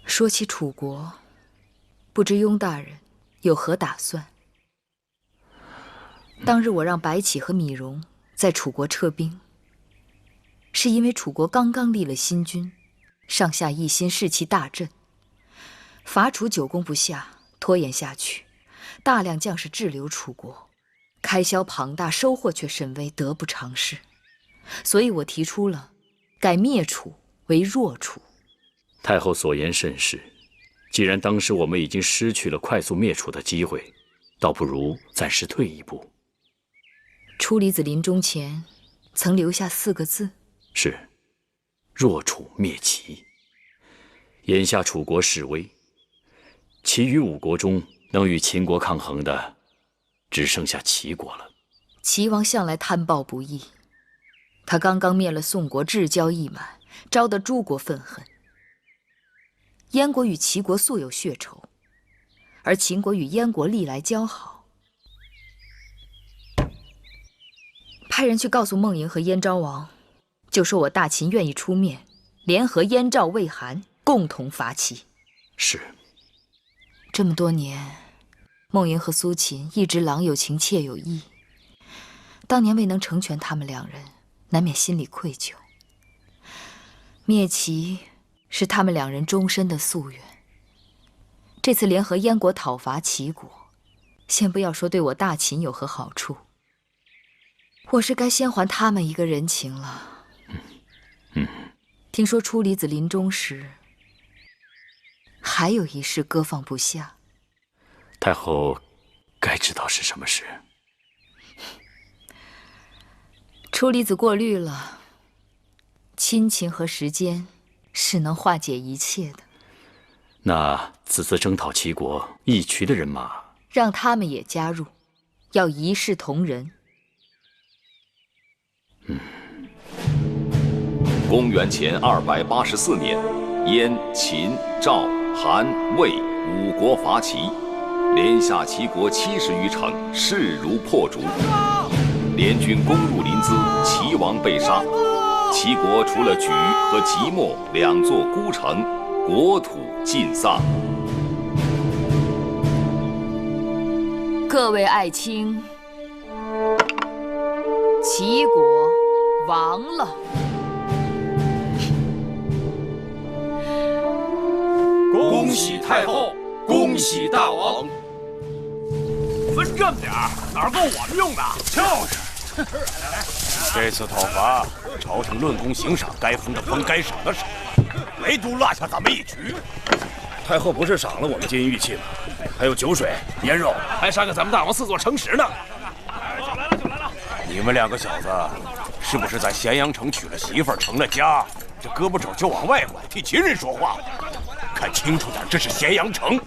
说起楚国，不知雍大人有何打算？当日我让白起和米荣在楚国撤兵，是因为楚国刚刚立了新君，上下一心，士气大振。伐楚久攻不下，拖延下去，大量将士滞留楚国，开销庞大，收获却甚微，得不偿失。所以我提出了改灭楚为弱楚。太后所言甚是，既然当时我们已经失去了快速灭楚的机会，倒不如暂时退一步。楚离子临终前曾留下4个字，是弱楚灭齐。眼下楚国势微，其余5国中能与秦国抗衡的，只剩下齐国了。齐王向来贪暴不义，他刚刚灭了宋国，至交意满，招得诸国愤恨。燕国与齐国素有血仇，而秦国与燕国历来交好。派人去告诉孟嬴和燕昭王，就说我大秦愿意出面，联合燕赵魏韩，共同伐齐。是。这么多年，孟嬴和苏秦一直郎有情妾有意，当年未能成全他们2人，难免心里愧疚。灭齐是他们2人终身的夙愿。这次联合燕国讨伐齐国，先不要说对我大秦有何好处，我是该先还他们一个人情了。听说楚离子临终时，还有一事搁放不下。太后该知道是什么事。楚离子过虑了，亲情和时间是能化解一切的。那此次征讨齐国义渠的人马，让他们也加入，要一视同仁。公元前284年，燕、秦、赵、韩、魏五国伐齐，连下齐国70余城，势如破竹。联军攻入临淄，齐王被杀。齐国除了莒和即墨2座孤城，国土尽丧。各位爱卿，齐国亡了。恭喜太后，恭喜大王！分这么点儿，哪够我们用的？就是。这次讨伐，朝廷论功行赏，该封的封，该赏的赏，唯独落下咱们一局。太后不是赏了我们金玉器吗？还有酒水、腌肉，还赏给咱们大王4座城池呢。就来了！你们2个小子，是不是在咸阳城娶了媳妇儿，成了家，这胳膊肘就往外拐，替秦人说话？看清楚点，这是咸阳城，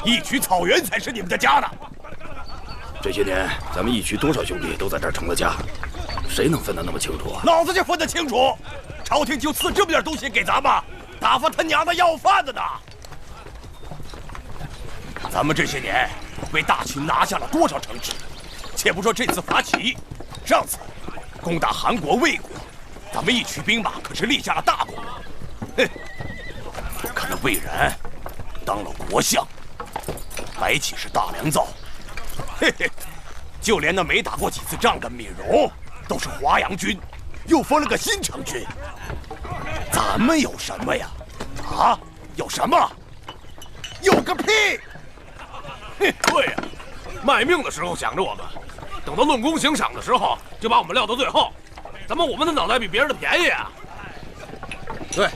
义渠草原才是你们的家呢。这些年，咱们义渠多少兄弟都在这儿成了家，谁能分得那么清楚啊？老子就分得清楚，朝廷就赐这么点东西给咱们，打发他娘的要饭的呢！咱们这些年为大秦拿下了多少城池？且不说这次伐齐，上次攻打韩国、魏国，咱们义渠兵马可是立下了大功。哼！我看那魏然当了国相，摆起是大良造。嘿嘿，就连那没打过几次仗的闵荣都是华阳军，又封了个新城君。咱们有什么呀？啊，有什么？有个屁！对呀，卖命的时候想着我们，等到论功行赏的时候，就把我们撂到最后。怎么我们的脑袋比别人的便宜啊？对，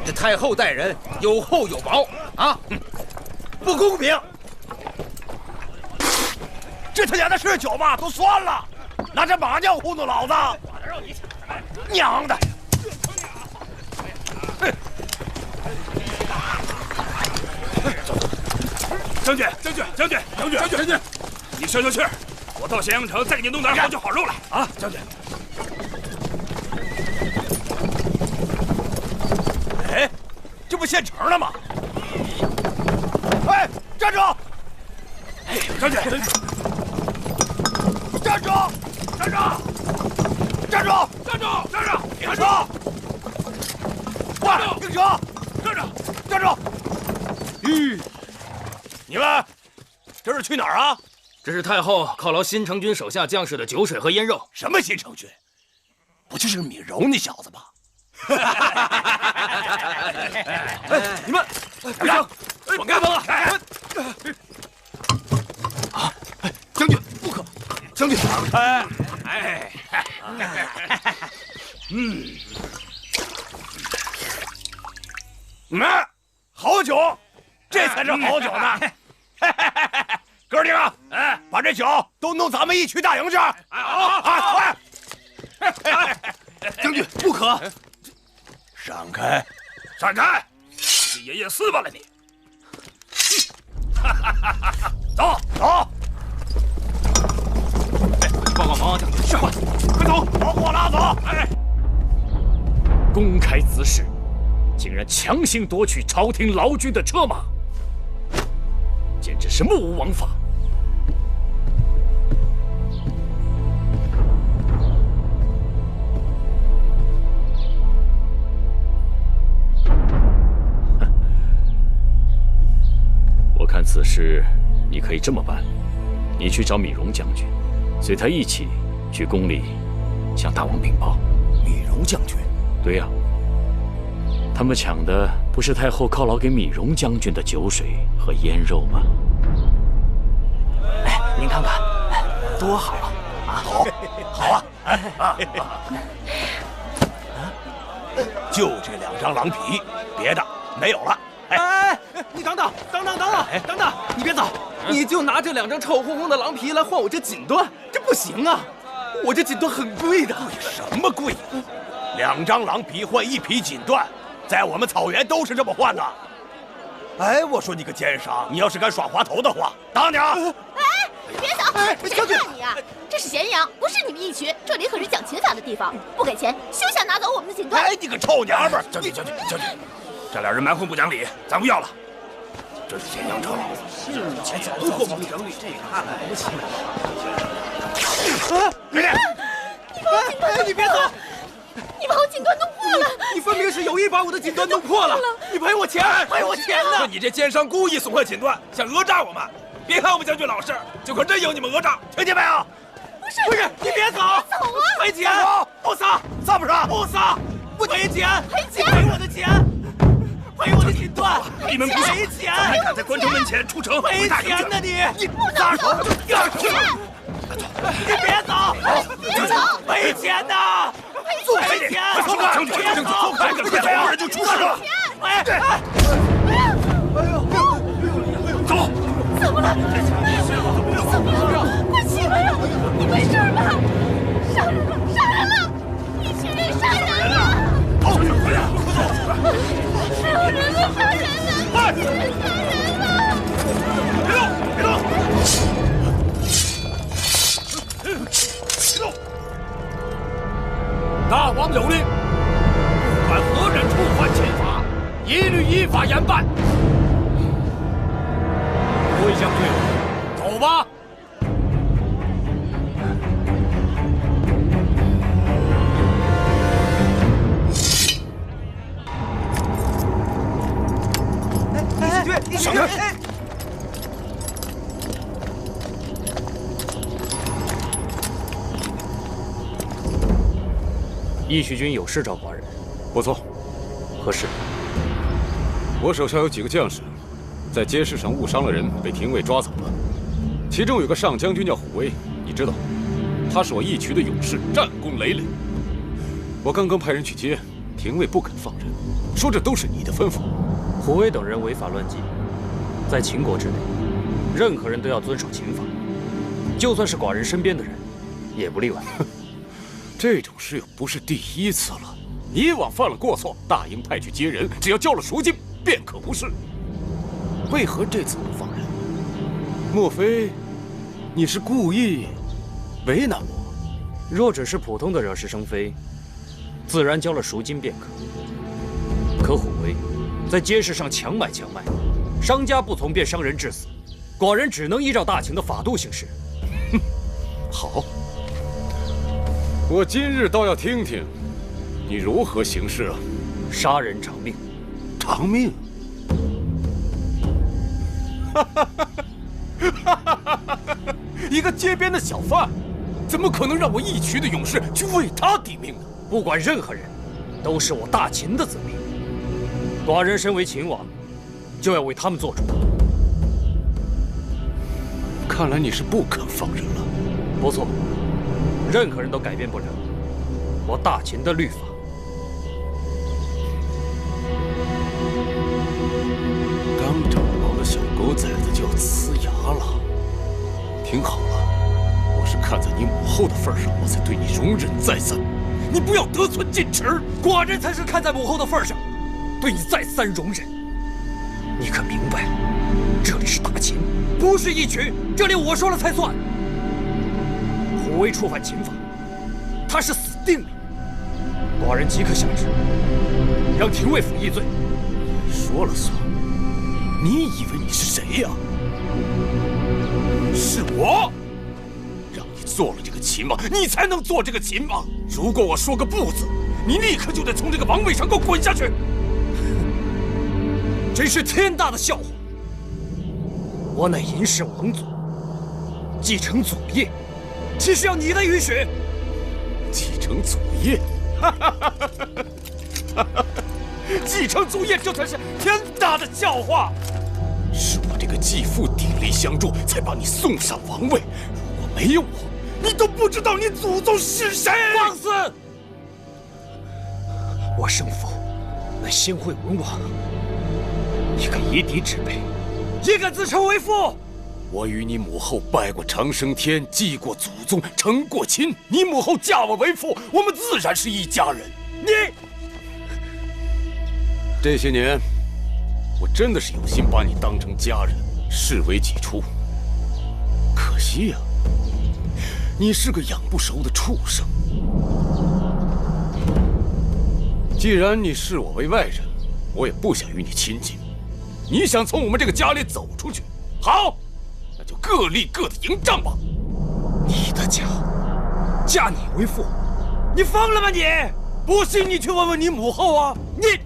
这太后待人有厚有薄啊，不公平！这他娘的是酒吗？都酸了，拿着麻将糊弄老子！娘的！将军，你消消气儿，我到咸阳城再给你弄点好酒好肉来啊！将军。哎，这不现成了吗？哎，站住！哎，将军，站住！站住！站住！站住！停车！喂，停车！站住！你们这是去哪儿啊？这是太后犒劳新成军手下将士的酒水和腌肉。什么新成军？不就是闵荣那小子吗？哎，你们不行，滚开！啊！将军不可！将军，让开！哎，好酒，这才是好酒呢！哥几个，哎，把这酒都弄咱们义渠大营去！快！将军不可！闪开！你爷爷撕巴了你！走！帮忙啊，将军！是，快走！把火拉走！哎，公开滋事，竟然强行夺取朝廷劳军的车马，简直是目无王法！我看此事，你可以这么办：你去找米荣将军，随他一起去宫里向大王禀报。米荣将军？对呀，他们抢的不是太后犒劳给米荣将军的酒水和腌肉吗？哎，您看看，多好啊！好啊！就这2张狼皮，别的没有了。哎，你等等，你别走，你就拿这2张臭烘烘的狼皮来换我这锦缎，这不行啊！我这锦缎很贵的。贵什么贵？2张狼皮换1匹锦缎，在我们草原都是这么换的。哎，我说你个奸商，你要是敢耍滑头的话，打你啊！哎，别走！谁怕你啊？这是咸阳，不是你们义渠，这里可是讲秦法的地方，不给钱休想拿走我们的锦缎！哎，你个臭娘们儿！将军，这俩人蛮横不讲理，咱不要了。这是咸阳城，以前早就破不讲理，这个看来不起。别动！你别走！你把我锦缎弄破了！你分明是有意把我的锦缎弄破了！你赔我钱！赔我钱呢！你这奸商故意损坏锦缎，想讹诈我们！别看我们将军老实，就可真有你们讹诈，听见没有？不是，你别走！走啊！赔钱！不撒！撒不撒？不撒！不赔钱！赔钱！赔我的钱！赔我的锦缎！你们不是赔钱！还敢在关城门前出城赔钱呢你！撒手！你别走！别走！赔钱呐！赔钱！将军，别走！还敢再走，人就出事了！哎呦！走！怎么了？你怎么了？快起来呀！你没事吧？杀人了！杀人了！一群人杀人了！快点！是有人在杀人了！快！有人杀人了！别动！别动！大王有令，不管何人触犯秦法，一律依法严办。魏将军，走吧。上开！义渠君有事找寡人。不错。何事？我手下有几个将士，在街市上误伤了人，被廷尉抓走了。其中有个上将军叫虎威，你知道，他是我义渠的勇士，战功累累。我刚刚派人去接，廷尉不肯放人，说这都是你的吩咐。虎威等人违法乱纪，在秦国之内，任何人都要遵守秦法，就算是寡人身边的人，也不例外。这种事又不是第一次了，以往犯了过错，大营派去接人，只要交了赎金，便可无事。为何这次不放人？莫非你是故意为难我？若只是普通的惹是生非，自然交了赎金便可。可虎威在街市上强买强卖，商家不从便伤人致死，寡人只能依照大秦的法度行事。哼，好。我今日倒要听听，你如何行事啊？杀人偿命。偿命？一个街边的小贩，怎么可能让我义渠的勇士去为他抵命呢？不管任何人，都是我大秦的子民。寡人身为秦王，就要为他们做主。看来你是不肯放人了。不错。任何人都改变不了我大秦的律法。刚长毛的小狗崽子就要呲牙了，听好了，我是看在你母后的份上，我才对你容忍再三，你不要得寸进尺。寡人才是看在母后的份上，对你再三容忍。你可明白，这里是大秦，不是义渠，这里我说了才算。虎威触犯秦法，他是死定了。寡人即刻下旨，让廷尉府议罪。说了算？你以为你是谁呀？是我让你做了这个秦王，你才能做这个秦王。如果我说个不字，你立刻就得从这个王位上给我滚下去。真是天大的笑话！我乃嬴氏王族，继承祖业。岂是要你的允许？继承祖业，继承祖业，这才是天大的笑话！是我这个继父鼎力相助，才把你送上王位。如果没有我，你都不知道你祖宗是谁！放肆！我生父乃先惠文王，一个夷狄之辈，也敢自称为父？我与你母后拜过长生天，祭过祖宗，成过亲。你母后嫁我为父，我们自然是一家人。你这些年，我真的是有心把你当成家人，视为己出。可惜呀，你是个养不熟的畜生。既然你视我为外人，我也不想与你亲近。你想从我们这个家里走出去，好，那就各立各的营帐吧。你的家，嫁你为妇，你疯了吗你？不信你去问问你母后啊！你。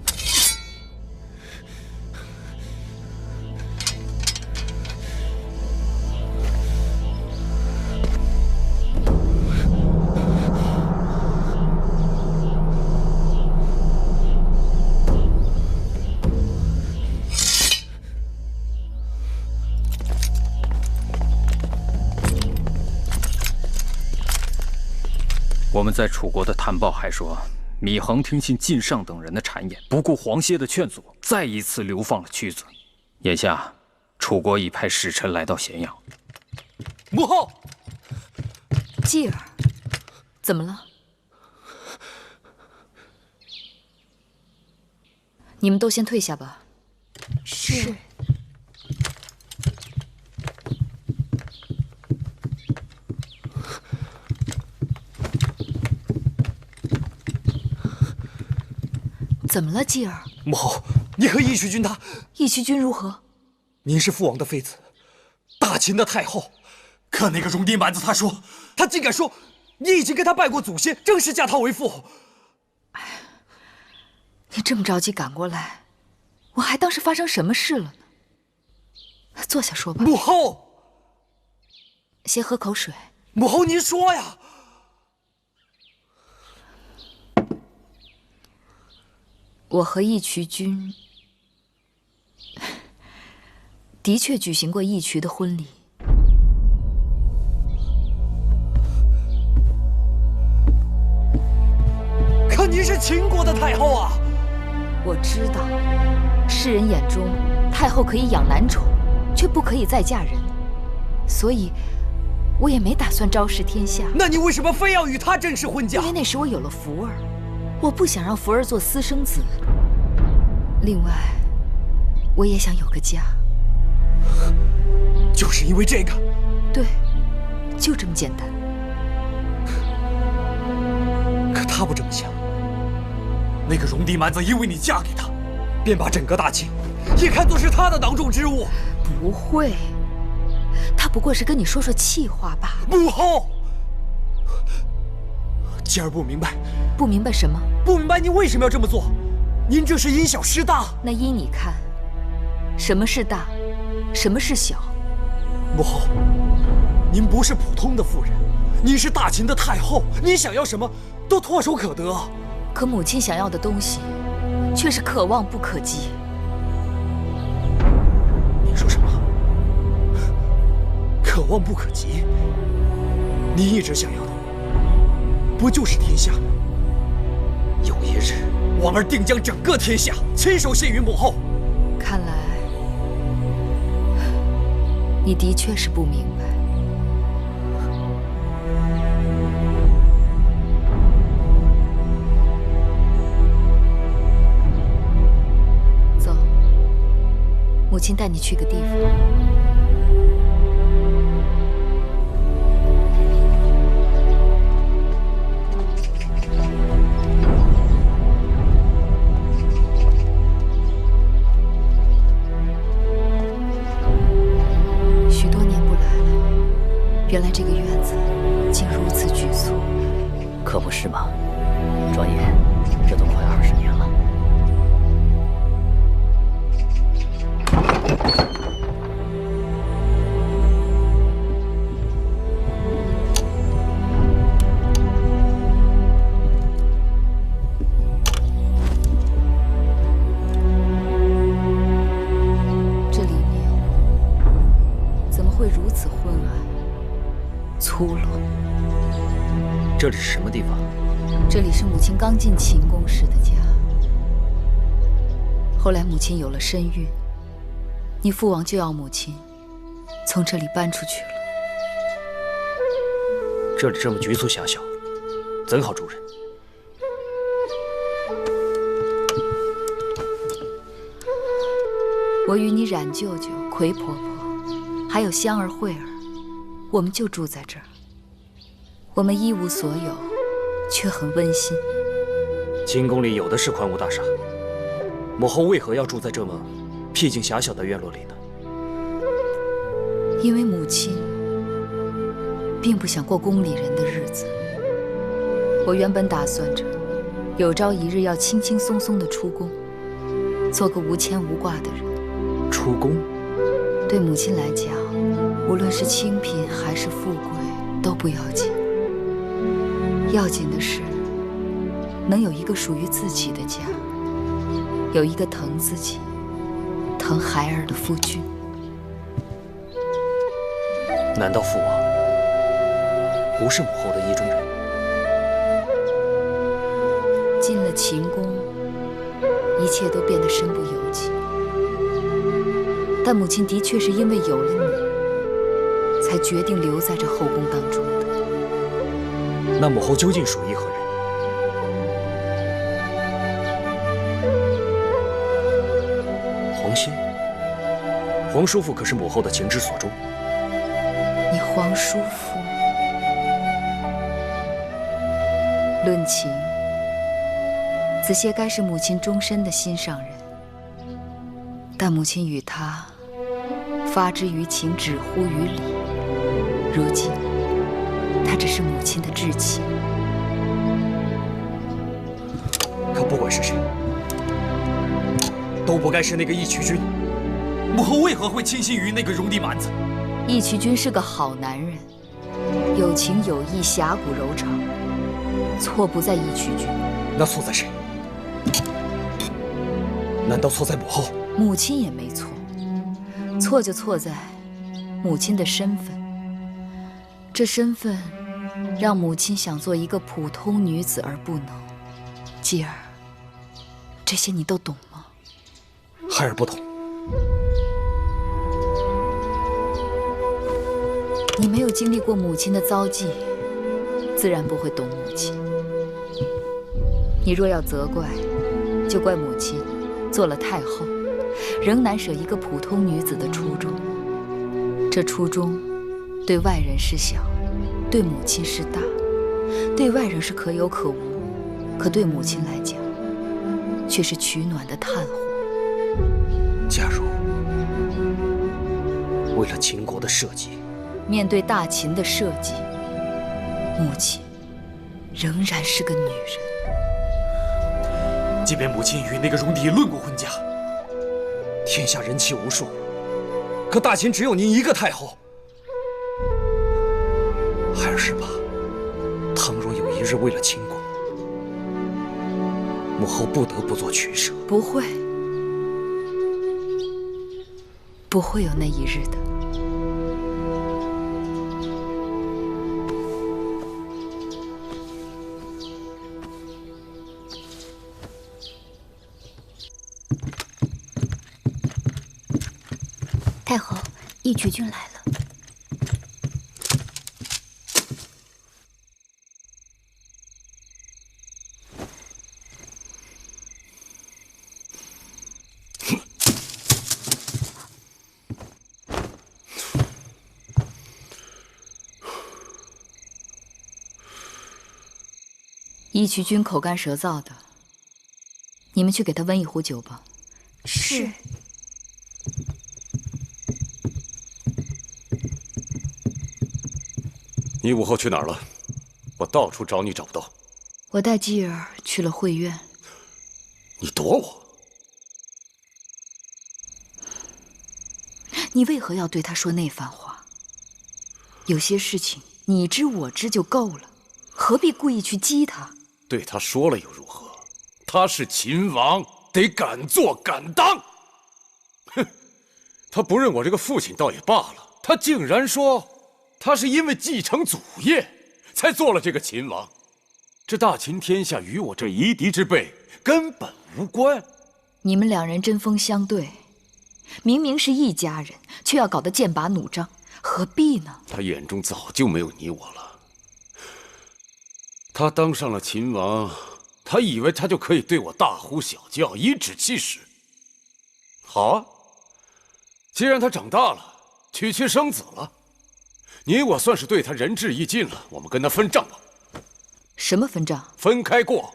我们在楚国的谈报还说，芈衡听信晋上等人的谗言，不顾黄歇的劝阻，再一次流放了屈子。眼下，楚国已派使臣来到咸阳。母后，继儿，怎么了？你们都先退下吧。是。怎么了，继儿？母后，你和义渠君他……义渠君如何？您是父王的妃子，大秦的太后。可那个戎狄蛮子，他竟敢说你已经跟他拜过祖先，正式嫁他为妇。你这么着急赶过来，我还当是发生什么事了呢。坐下说吧。母后，先喝口水。母后，您说呀。我和义渠君的确举行过义渠的婚礼。可您是秦国的太后啊！我知道，世人眼中太后可以养男宠，却不可以再嫁人，所以我也没打算昭示天下。那你为什么非要与他正式婚嫁？因为那时我有了福儿。我不想让福儿做私生子，另外，我也想有个家。就是因为这个？对，就这么简单。可他不这么想。那个戎狄蛮子因为你嫁给他，便把整个大秦也看作是他的囊中之物。不会，他不过是跟你说说气话罢了。母后，继儿不明白。不明白什么？不明白您为什么要这么做？您这是因小失大。那依你看，什么是大，什么是小？母后，您不是普通的妇人，您是大秦的太后，您想要什么都唾手可得。可母亲想要的东西，却是可望不可及。您说什么？可望不可及？您一直想要的，不就是天下？有一日，王儿定将整个天下亲手献于母后。看来，你的确是不明白。走，母亲带你去个地方。原来这个院子竟如此局促，可不是吗？转眼这都快20年了。这里面怎么会如此昏暗？粗鲁。这里是什么地方？这里是母亲刚进秦宫时的家。后来母亲有了身孕，你父王就要母亲从这里搬出去了。这里这么局促狭小，怎好住人？我与你冉舅舅、葵婆婆，还有香儿、慧儿，我们就住在这儿。我们一无所有，却很温馨。秦宫里有的是宽屋大厦，母后为何要住在这么僻静狭小的院落里呢？因为母亲并不想过宫里人的日子。我原本打算着，有朝一日要轻轻松松地出宫，做个无牵无挂的人。出宫？对母亲来讲，无论是清贫还是富贵都不要紧，要紧的是能有一个属于自己的家，有一个疼自己、疼孩儿的夫君。难道父王不是母后的意中人？进了秦宫，一切都变得身不由己。但母亲的确是因为有了你，才决定留在这后宫当中的。那母后究竟属于何人？皇兄，皇叔父可是母后的情之所钟。你皇叔父，论情，子歇该是母亲终身的心上人。但母亲与他发之于情，止乎于理。如今，他只是母亲的至亲。可不管是谁，都不该是那个义渠君。母后为何会倾心于那个戎狄蛮子？义渠君是个好男人，有情有义，侠骨柔肠。错不在义渠君，那错在谁？难道错在母后？母亲也没错，错就错在母亲的身份。这身份让母亲想做一个普通女子而不能。继儿，这些你都懂吗？孩儿不懂。你没有经历过母亲的遭际，自然不会懂母亲。你若要责怪，就怪母亲做了太后，仍难舍一个普通女子的初衷。这初衷，对外人是小，对母亲是大。对外人是可有可无，可对母亲来讲，却是取暖的炭火。假如为了秦国的社稷，面对大秦的社稷，母亲仍然是个女人。即便母亲与那个戎狄论过婚嫁，天下人妻无数，可大秦只有您一个太后。孩儿是怕，倘若有一日为了秦国，母后不得不做取舍。不会，不会有那一日的。太后，义渠君来了。义渠君口干舌燥的，你们去给他温一壶酒吧。是。你午后去哪儿了？我到处找你找不到。我带继儿去了会院。你躲我？你为何要对他说那番话？有些事情你知我知就够了，何必故意去激他？对他说了又如何？他是秦王，得敢做敢当。哼，他不认我这个父亲倒也罢了，他竟然说他是因为继承祖业才做了这个秦王。这大秦天下与我这夷狄之辈根本无关。你们两人针锋相对，明明是一家人，却要搞得剑拔弩张，何必呢？他眼中早就没有你我了。他当上了秦王，他以为他就可以对我大呼小叫，颐指气使。好啊，既然他长大了，娶妻生子了，你我算是对他仁至义尽了。我们跟他分账吧。什么分账？分开过。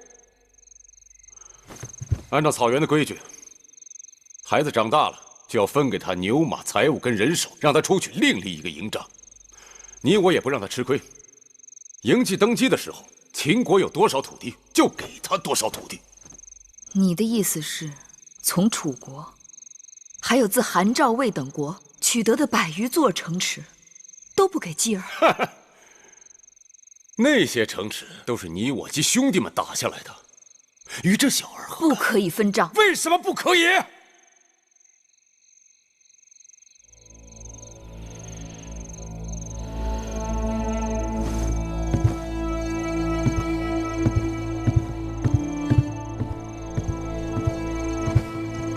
按照草原的规矩，孩子长大了，就要分给他牛马、财物跟人手，让他出去另立一个营帐。你我也不让他吃亏。嬴稷登基的时候，秦国有多少土地，就给他多少土地。你的意思是，从楚国，还有自韩、赵、魏等国取得的100余座城池，都不给继儿？那些城池都是你我及兄弟们打下来的，与这小儿何干？不可以分账。为什么不可以？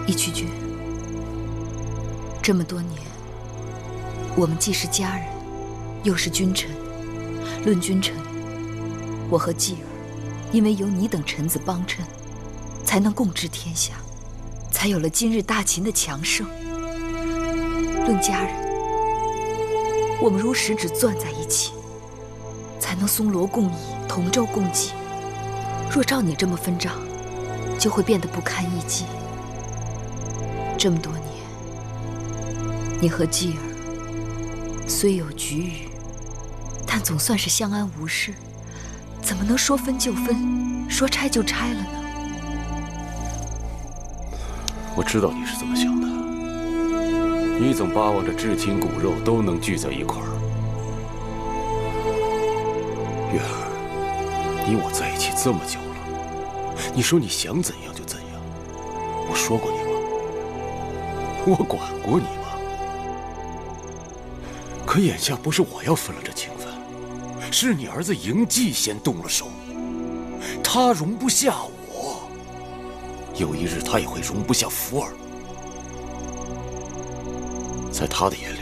义渠君，这么多年，我们既是家人，又是君臣。论君臣，我和继儿，因为有你等臣子帮衬，才能共治天下，才有了今日大秦的强盛。论家人，我们如十指攥在一起，才能松萝共倚，同舟共济。若照你这么分账，就会变得不堪一击。这么多年，你和继儿虽有龃龉，但总算是相安无事，怎么能说分就分，说拆就拆了呢？我知道你是怎么想的，你总巴望着至亲骨肉都能聚在一块儿。月儿，你我在一起这么久了，你说你想怎样就怎样，我说过你吗？我管过你吗？可眼下不是我要分了这情分，是你儿子嬴稷先动了手，他容不下我，有一日他也会容不下福儿。在他的眼里，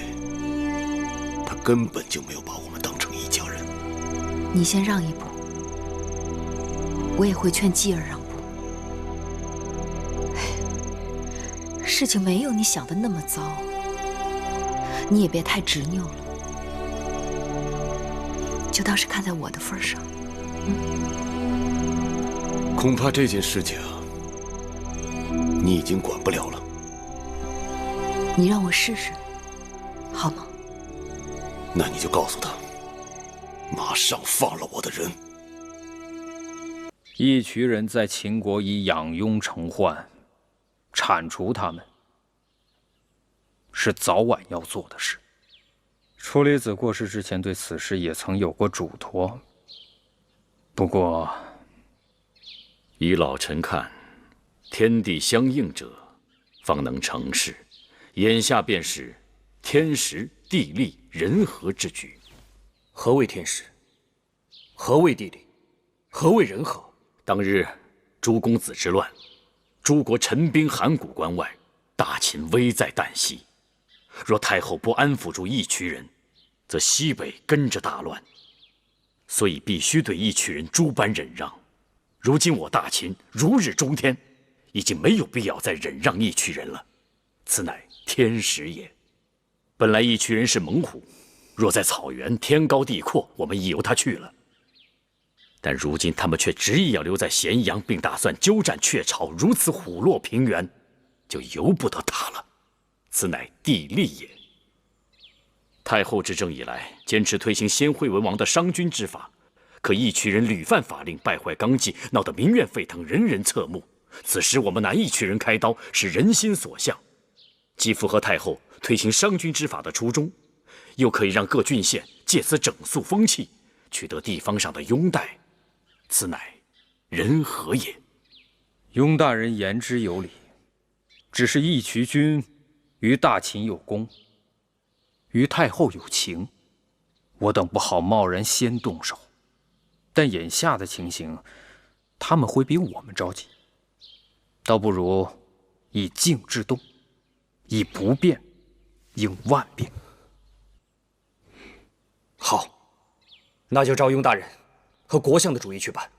他根本就没有把我们当成一家人。你先让一步，我也会劝继儿让步。事情没有你想的那么糟，你也别太执拗了，就当是看在我的份上。恐怕这件事情你已经管不了了。你让我试试，好吗？那你就告诉他，马上放了我的人。义渠人在秦国以养庸成患，铲除他们是早晚要做的事。处理子过世之前，对此事也曾有过嘱托。不过，依老臣看，天地相应者，方能成事。眼下便是天时、地利、人和之局。何谓天时？何谓地利？何谓人和？当日诸公子之乱，诸国陈兵函谷关外，大秦危在旦夕。若太后不安抚住义渠人，则西北跟着大乱。所以必须对义渠人诸般忍让。如今我大秦如日中天，已经没有必要再忍让义渠人了。此乃天时也。本来义渠人是猛虎，若在草原天高地阔，我们已由他去了。但如今他们却执意要留在咸阳，并打算鸠占鹊巢，如此虎落平原，就由不得他了。此乃地利也。太后执政以来，坚持推行先惠文王的商君之法，可义渠人屡犯法令，败坏纲纪，闹得民怨沸腾，人人侧目。此时我们拿义渠人开刀，是人心所向，既符合太后推行商君之法的初衷，又可以让各郡县借此整肃风气，取得地方上的拥戴，此乃人和也。雍大人言之有理，只是义渠君于大秦有功，于太后有情，我等不好贸然先动手。但眼下的情形，他们会比我们着急，倒不如以静制动，以不变应万变。好，那就照雍大人和国相的主意去办。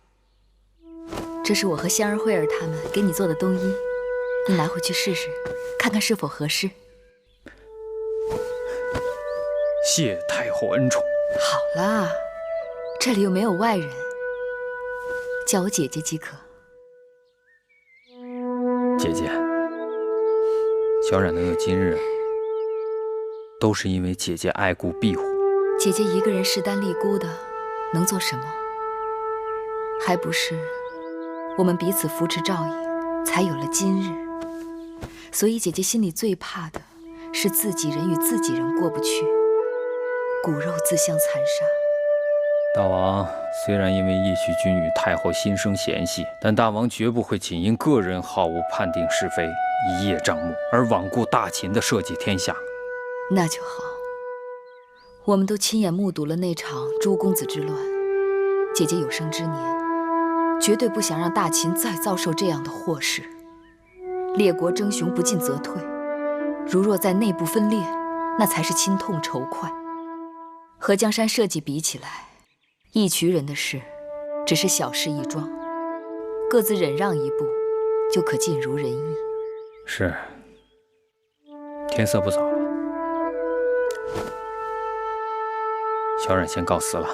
这是我和仙儿、慧儿他们给你做的冬衣，你拿回去试试，看看是否合适。谢太后恩宠。好啦，这里又没有外人，叫我姐姐即可。姐姐，小冉能有今日，都是因为姐姐爱顾庇护。姐姐一个人势单力孤的，能做什么？还不是我们彼此扶持照应，才有了今日。所以姐姐心里最怕的是自己人与自己人过不去，骨肉自相残杀。大王虽然因为义渠君与太后心生嫌隙，但大王绝不会仅因个人好恶判定是非，一叶障目，而罔顾大秦的社稷天下。那就好。我们都亲眼目睹了那场诸公子之乱，姐姐有生之年，绝对不想让大秦再遭受这样的祸事。列国争雄，不进则退，如若在内部分裂，那才是心痛仇快。和江山社稷比起来，义渠人的事只是小事一桩，各自忍让一步，就可尽如人意。是。天色不早了，小冉先告辞了。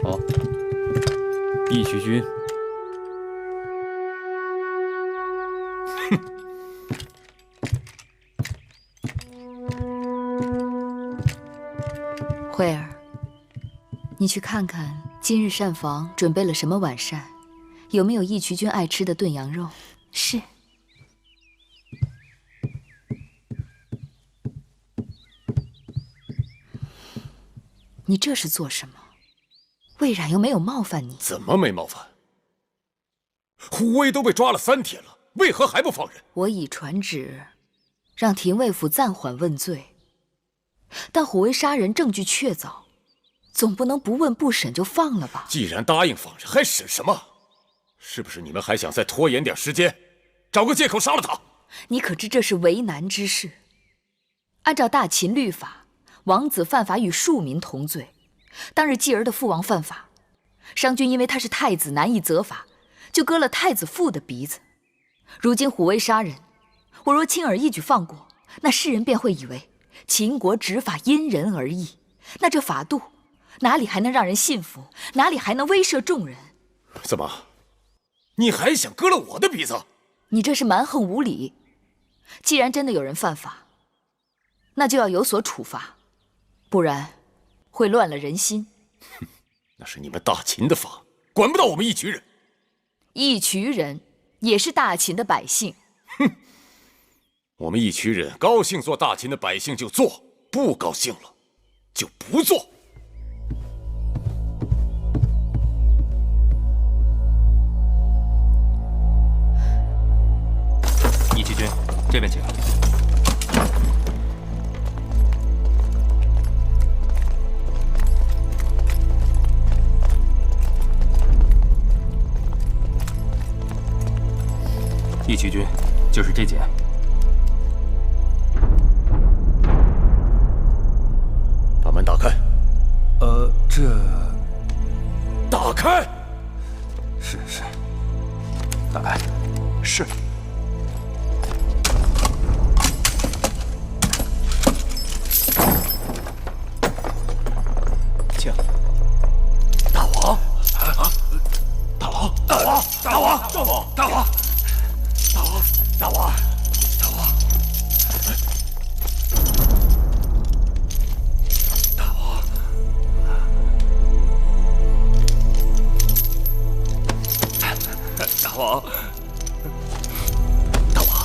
好，义渠君。慧儿，你去看看今日膳房准备了什么晚膳，有没有义渠君爱吃的炖羊肉？是。你这是做什么？魏冉又没有冒犯你。怎么没冒犯？虎威都被抓了3天了，为何还不放人？我已传旨，让廷尉府暂缓问罪。但虎威杀人证据确凿，总不能不问不审就放了吧？既然答应放人，还审什么？是不是你们还想再拖延点时间，找个借口杀了他？你可知这是为难之事？按照大秦律法，王子犯法与庶民同罪。当日继儿的父王犯法，商君因为他是太子难以责罚，就割了太子父的鼻子。如今虎威杀人，我若轻而易举放过，那世人便会以为秦国执法因人而异，那这法度哪里还能让人信服？哪里还能威慑众人？怎么，你还想割了我的鼻子？你这是蛮横无理。既然真的有人犯法，那就要有所处罚，不然会乱了人心。那是你们大秦的法，管不到我们义渠人。义渠人也是大秦的百姓。我们义渠人高兴做大秦的百姓就做，不高兴了就不做。义渠君，这边请。义渠君，就是这件。把门打开。这……打开。是。打开。是。请。大王！大王！大王！大王！大王！大王！大王！大王！大王！大王！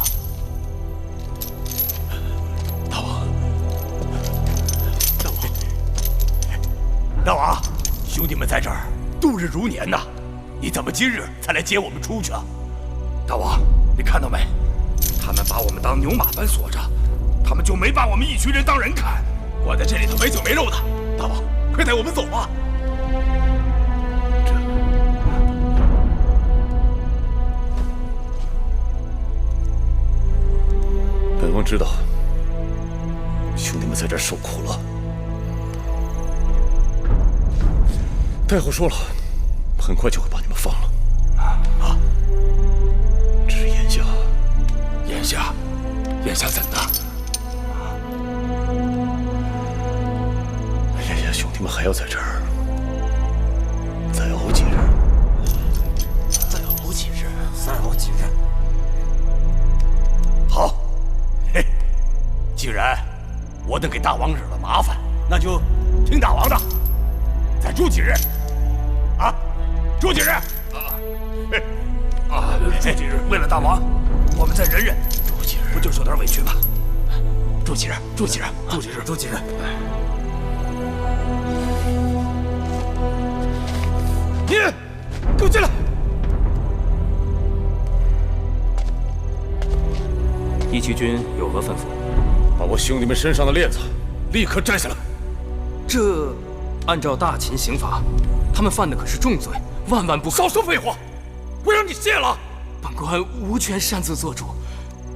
大王，兄弟们在这儿度日如年呐，你怎么今日才来接我们出去啊？大王，你看到没？他们把我们当牛马般锁着，他们就没把我们义渠人当人看，关在这里头没酒没肉的。大王，快带我们走吧！本王知道，兄弟们在这儿受苦了。太后说了，很快就会把你们放了。只是眼下怎的？眼下兄弟们还要在这儿几日。好，嘿，既然我等给大王惹了麻烦，那就听大王的，再住几日。啊，住几日。嘿，住几日。为了大王，我们再忍忍。住几日，不就受点委屈吗？住几日，住几日，住几日，住几日。你给我进来！义渠君有何吩咐？把我兄弟们身上的链子立刻摘下来。这，按照大秦刑法，他们犯的可是重罪，万万不可。少说废话！我让你卸了！本官无权擅自做主，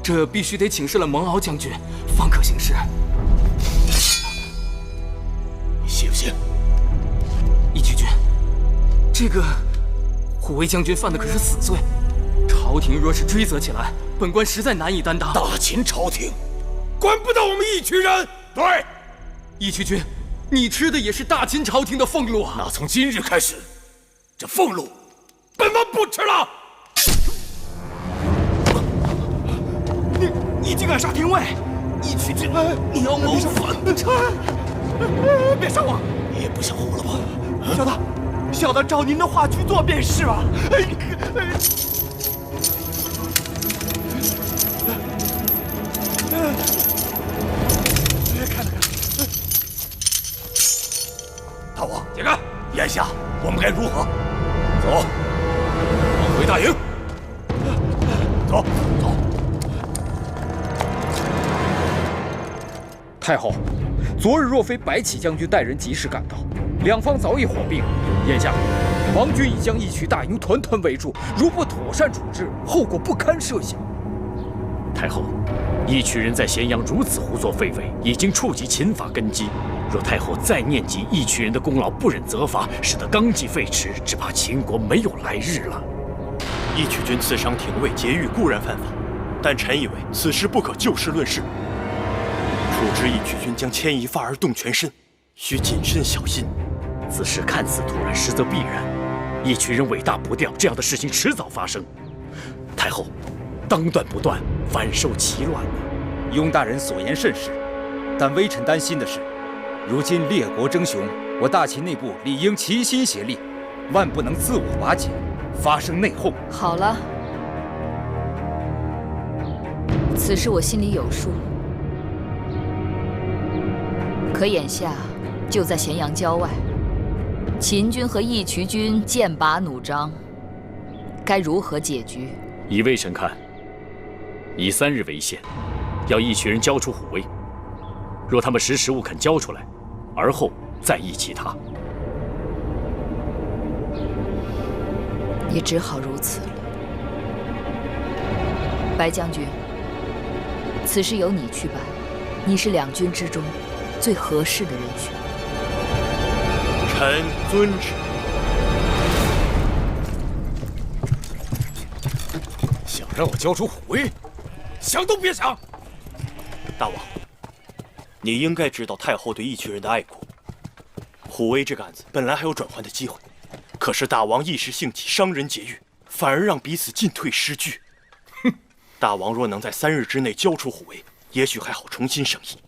这必须得请示了蒙敖将军，方可行事。你信不信？义渠君，这个虎威将军犯的可是死罪，朝廷若是追责起来，本官实在难以担当。大秦朝廷管不到我们义渠人。对，义渠君，你吃的也是大秦朝廷的俸禄啊！那从今日开始，这俸禄本王不吃了。你竟敢杀廷尉！义渠君，你要谋反！别杀我！你也不想活了吧？小的照您的话去做便是了。看。大王，解开！眼下我们该如何？走，往回大营。走。太后，昨日若非白起将军带人及时赶到，两方早已火并。眼下，王军已将义渠大营团团围住，如不妥善处置，后果不堪设想。太后，义渠人在咸阳如此胡作非为，已经触及秦法根基。若太后再念及义渠人的功劳，不忍责罚，使得纲纪废弛，只怕秦国没有来日了。义渠君刺伤廷尉劫狱固然犯法，但臣以为此事不可就事论事。处置义渠君将牵一发而动全身，需谨慎小心。此事看似突然，实则必然。义渠人尾大不掉，这样的事情迟早发生。太后，当断不断，反受其乱啊！雍大人所言甚是，但微臣担心的是，如今列国争雄，我大秦内部理应齐心协力，万不能自我瓦解，发生内讧。好了，此事我心里有数。可眼下就在咸阳郊外，秦军和义渠军剑拔弩张，该如何解局？以微臣看，以3日为限，要义渠人交出虎威。若他们识时务肯交出来，而后再议其他。也只好如此了。白将军，此事由你去办，你是两军之中最合适的人选。臣遵旨。想让我交出虎威，想都别想！大王，你应该知道太后对义渠人的爱顾。虎威这个案子本来还有转圜的机会，可是大王一时兴起，伤人劫狱，反而让彼此进退失据。哼！大王若能在3日之内交出虎威，也许还好重新审议。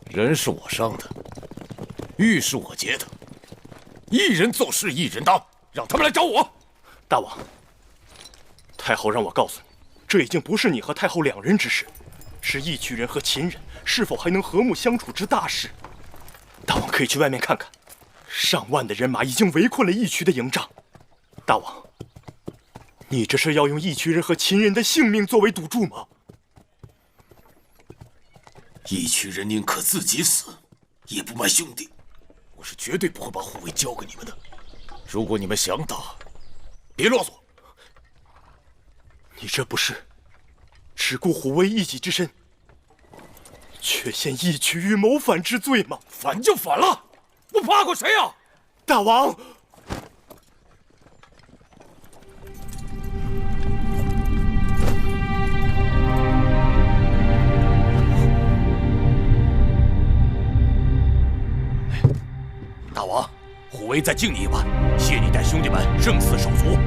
人是我伤的，玉是我劫的，一人做事一人当，让他们来找我。大王，太后让我告诉你，这已经不是你和太后两人之事，是义渠人和秦人是否还能和睦相处之大事。大王可以去外面看看，上万的人马已经围困了义渠的营帐。大王，你这是要用义渠人和秦人的性命作为赌注吗？义渠人宁可自己死，也不卖兄弟。我是绝对不会把虎威交给你们的。如果你们想打，别啰嗦。你这不是只顾虎威一己之身，却陷义渠于谋反之罪吗？反就反了，我怕过谁呀？大王。大王，虎威再敬你一碗，谢你带兄弟们生死手足。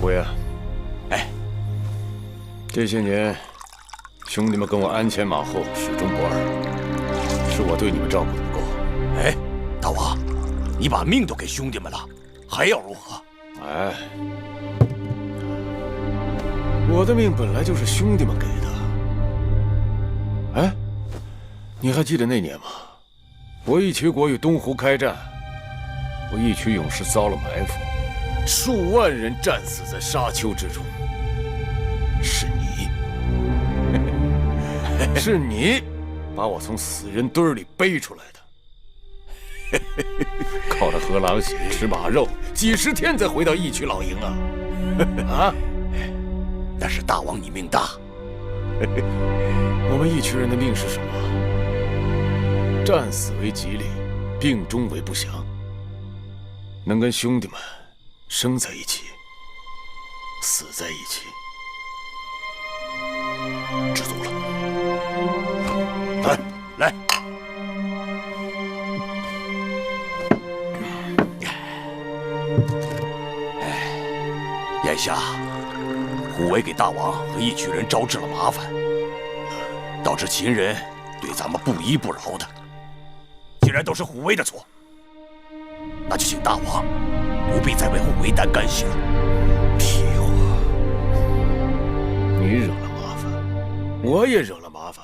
虎威啊，哎，这些年，兄弟们跟我鞍前马后，始终不二，是我对你们照顾的不够。哎，大王，你把命都给兄弟们了，还要如何？哎，我的命本来就是兄弟们给的。哎，你还记得那年吗？我义渠国与东湖开战，我义渠勇士遭了埋伏，数万人战死在沙丘之中。是你，是你，把我从死人堆里背出来的。靠着喝狼血、吃马肉，几十天才回到义渠老营啊！啊！但是大王你命大。我们义渠人的命是什么？战死为吉利，病终为不祥。能跟兄弟们生在一起，死在一起。知足了。来。眼下，虎威给大王和义渠人招致了麻烦，导致秦人对咱们不依不饶的。既然都是虎威的错，那就请大王不必再为虎威担干系了。屁话！你惹了麻烦，我也惹了麻烦，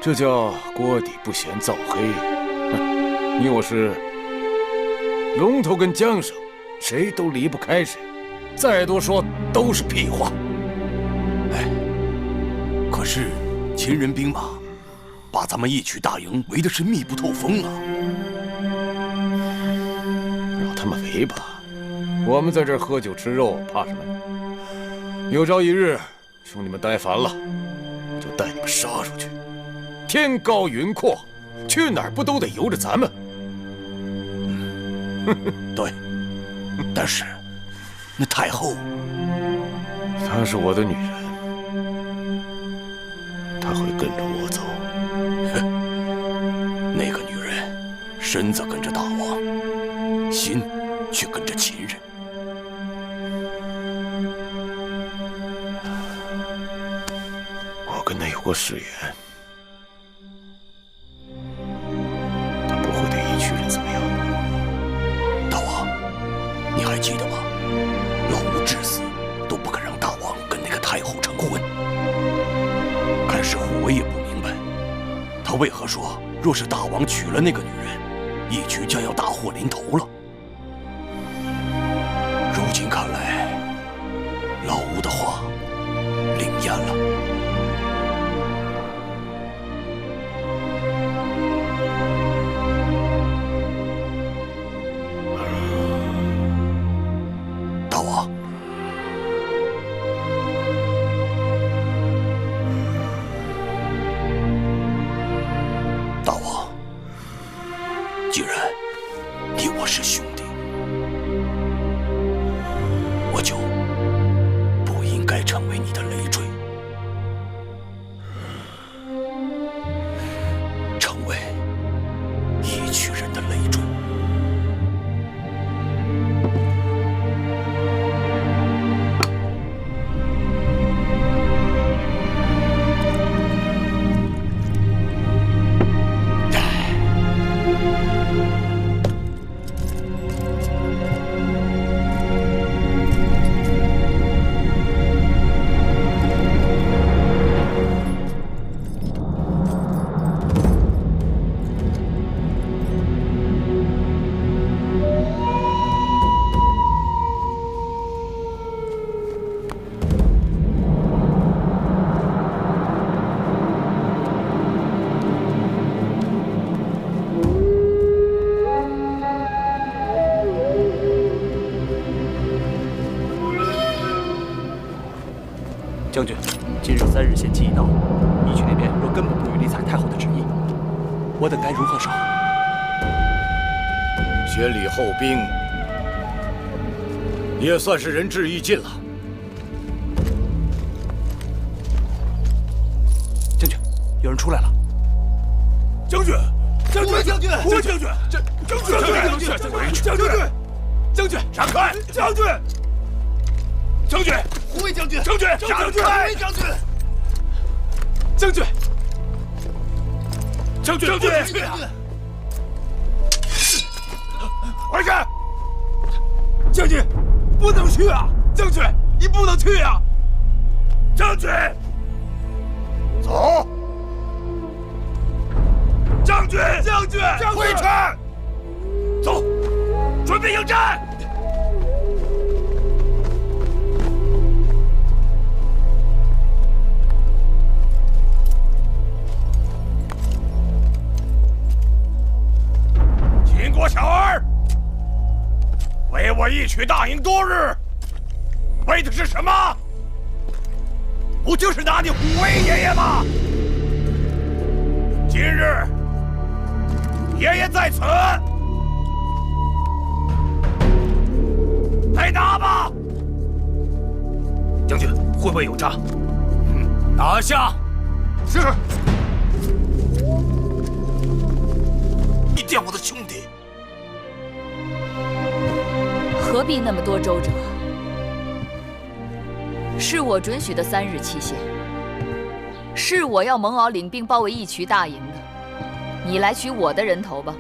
这叫锅底不咸灶黑。你我是龙头跟缰绳，谁都离不开谁。再多说都是屁话。哎，可是秦人兵马把咱们义渠大营围的是密不透风啊！让他们围吧，我们在这儿喝酒吃肉，怕什么？有朝一日，兄弟们待烦了，就带你们杀出去。天高云阔，去哪儿不都得由着咱们？对，但是那太后，她是我的女人，她会跟着我走。那个女人身子跟着大王，心却跟着秦人。我跟她有过誓言，她不会对义渠人怎么样的。大王，你还记得吗？老吴至死都不肯让大王跟那个太后成婚。看是虎威也不明白，他为何说若是大王娶了那个女人，义渠将要大祸临头了。如今看来，老吴的话灵验了。大王，大王，既然你我是兄弟，我就不应该成为你的累赘，成为义渠人的累赘。将军，今日3日限期已到，义渠那边若根本不予理睬太后的旨意，我等该如何是好？先礼后兵，也算是仁至义尽了。将军，有人出来了。将军，将军，将军，将军，将军，将军，让开！将军，将军，护卫将军，将军，将军，护卫将军，将军，将军，不能去啊！回去！将军，不能去啊！将军，你不能去啊！将军，走！将军，将军，回去！走，准备迎战！秦国小儿，为我一曲大营多日，为的是什么？不就是拿你虎威爷爷吗？今日爷爷在此，来拿吧！将军会不会有诈？拿下！是。你玷我的兄弟！何必那么多周折？是我准许的3日期限，是我要蒙敖领兵包围义渠大营的。你来取我的人头吧。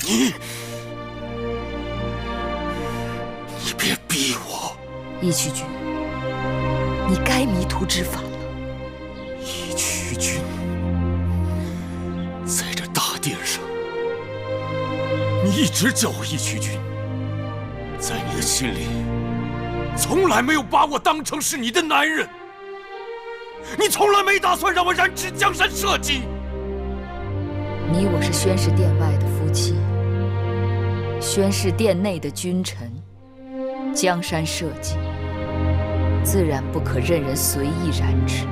你别逼我！义渠君，你该迷途知返了。义渠君，在这大殿上，你一直叫我义渠君，在你的心里，从来没有把我当成是你的男人。你从来没打算让我染指江山社稷。你我是宣室殿外的夫妻，宣室殿内的君臣，江山社稷，自然不可任人随意染指。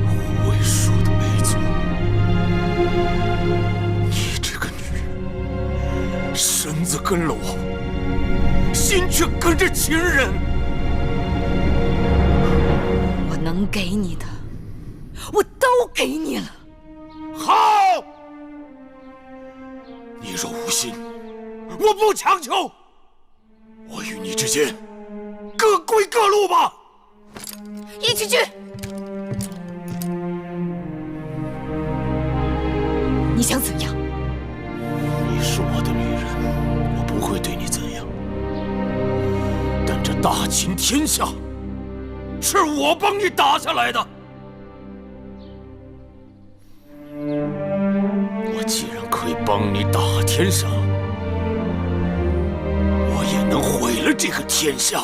胡伟说的没错，你这个女人，身子跟了我，心却跟着秦人。我能给你的，我都给你了。好，你若无心，我不强求。我与你之间各归各路吧。义渠君，你想怎样？你是我的女人，我不会对你怎样。但这大秦天下，是我帮你打下来的。我既然可以帮你打天下，我也能毁了这个天下。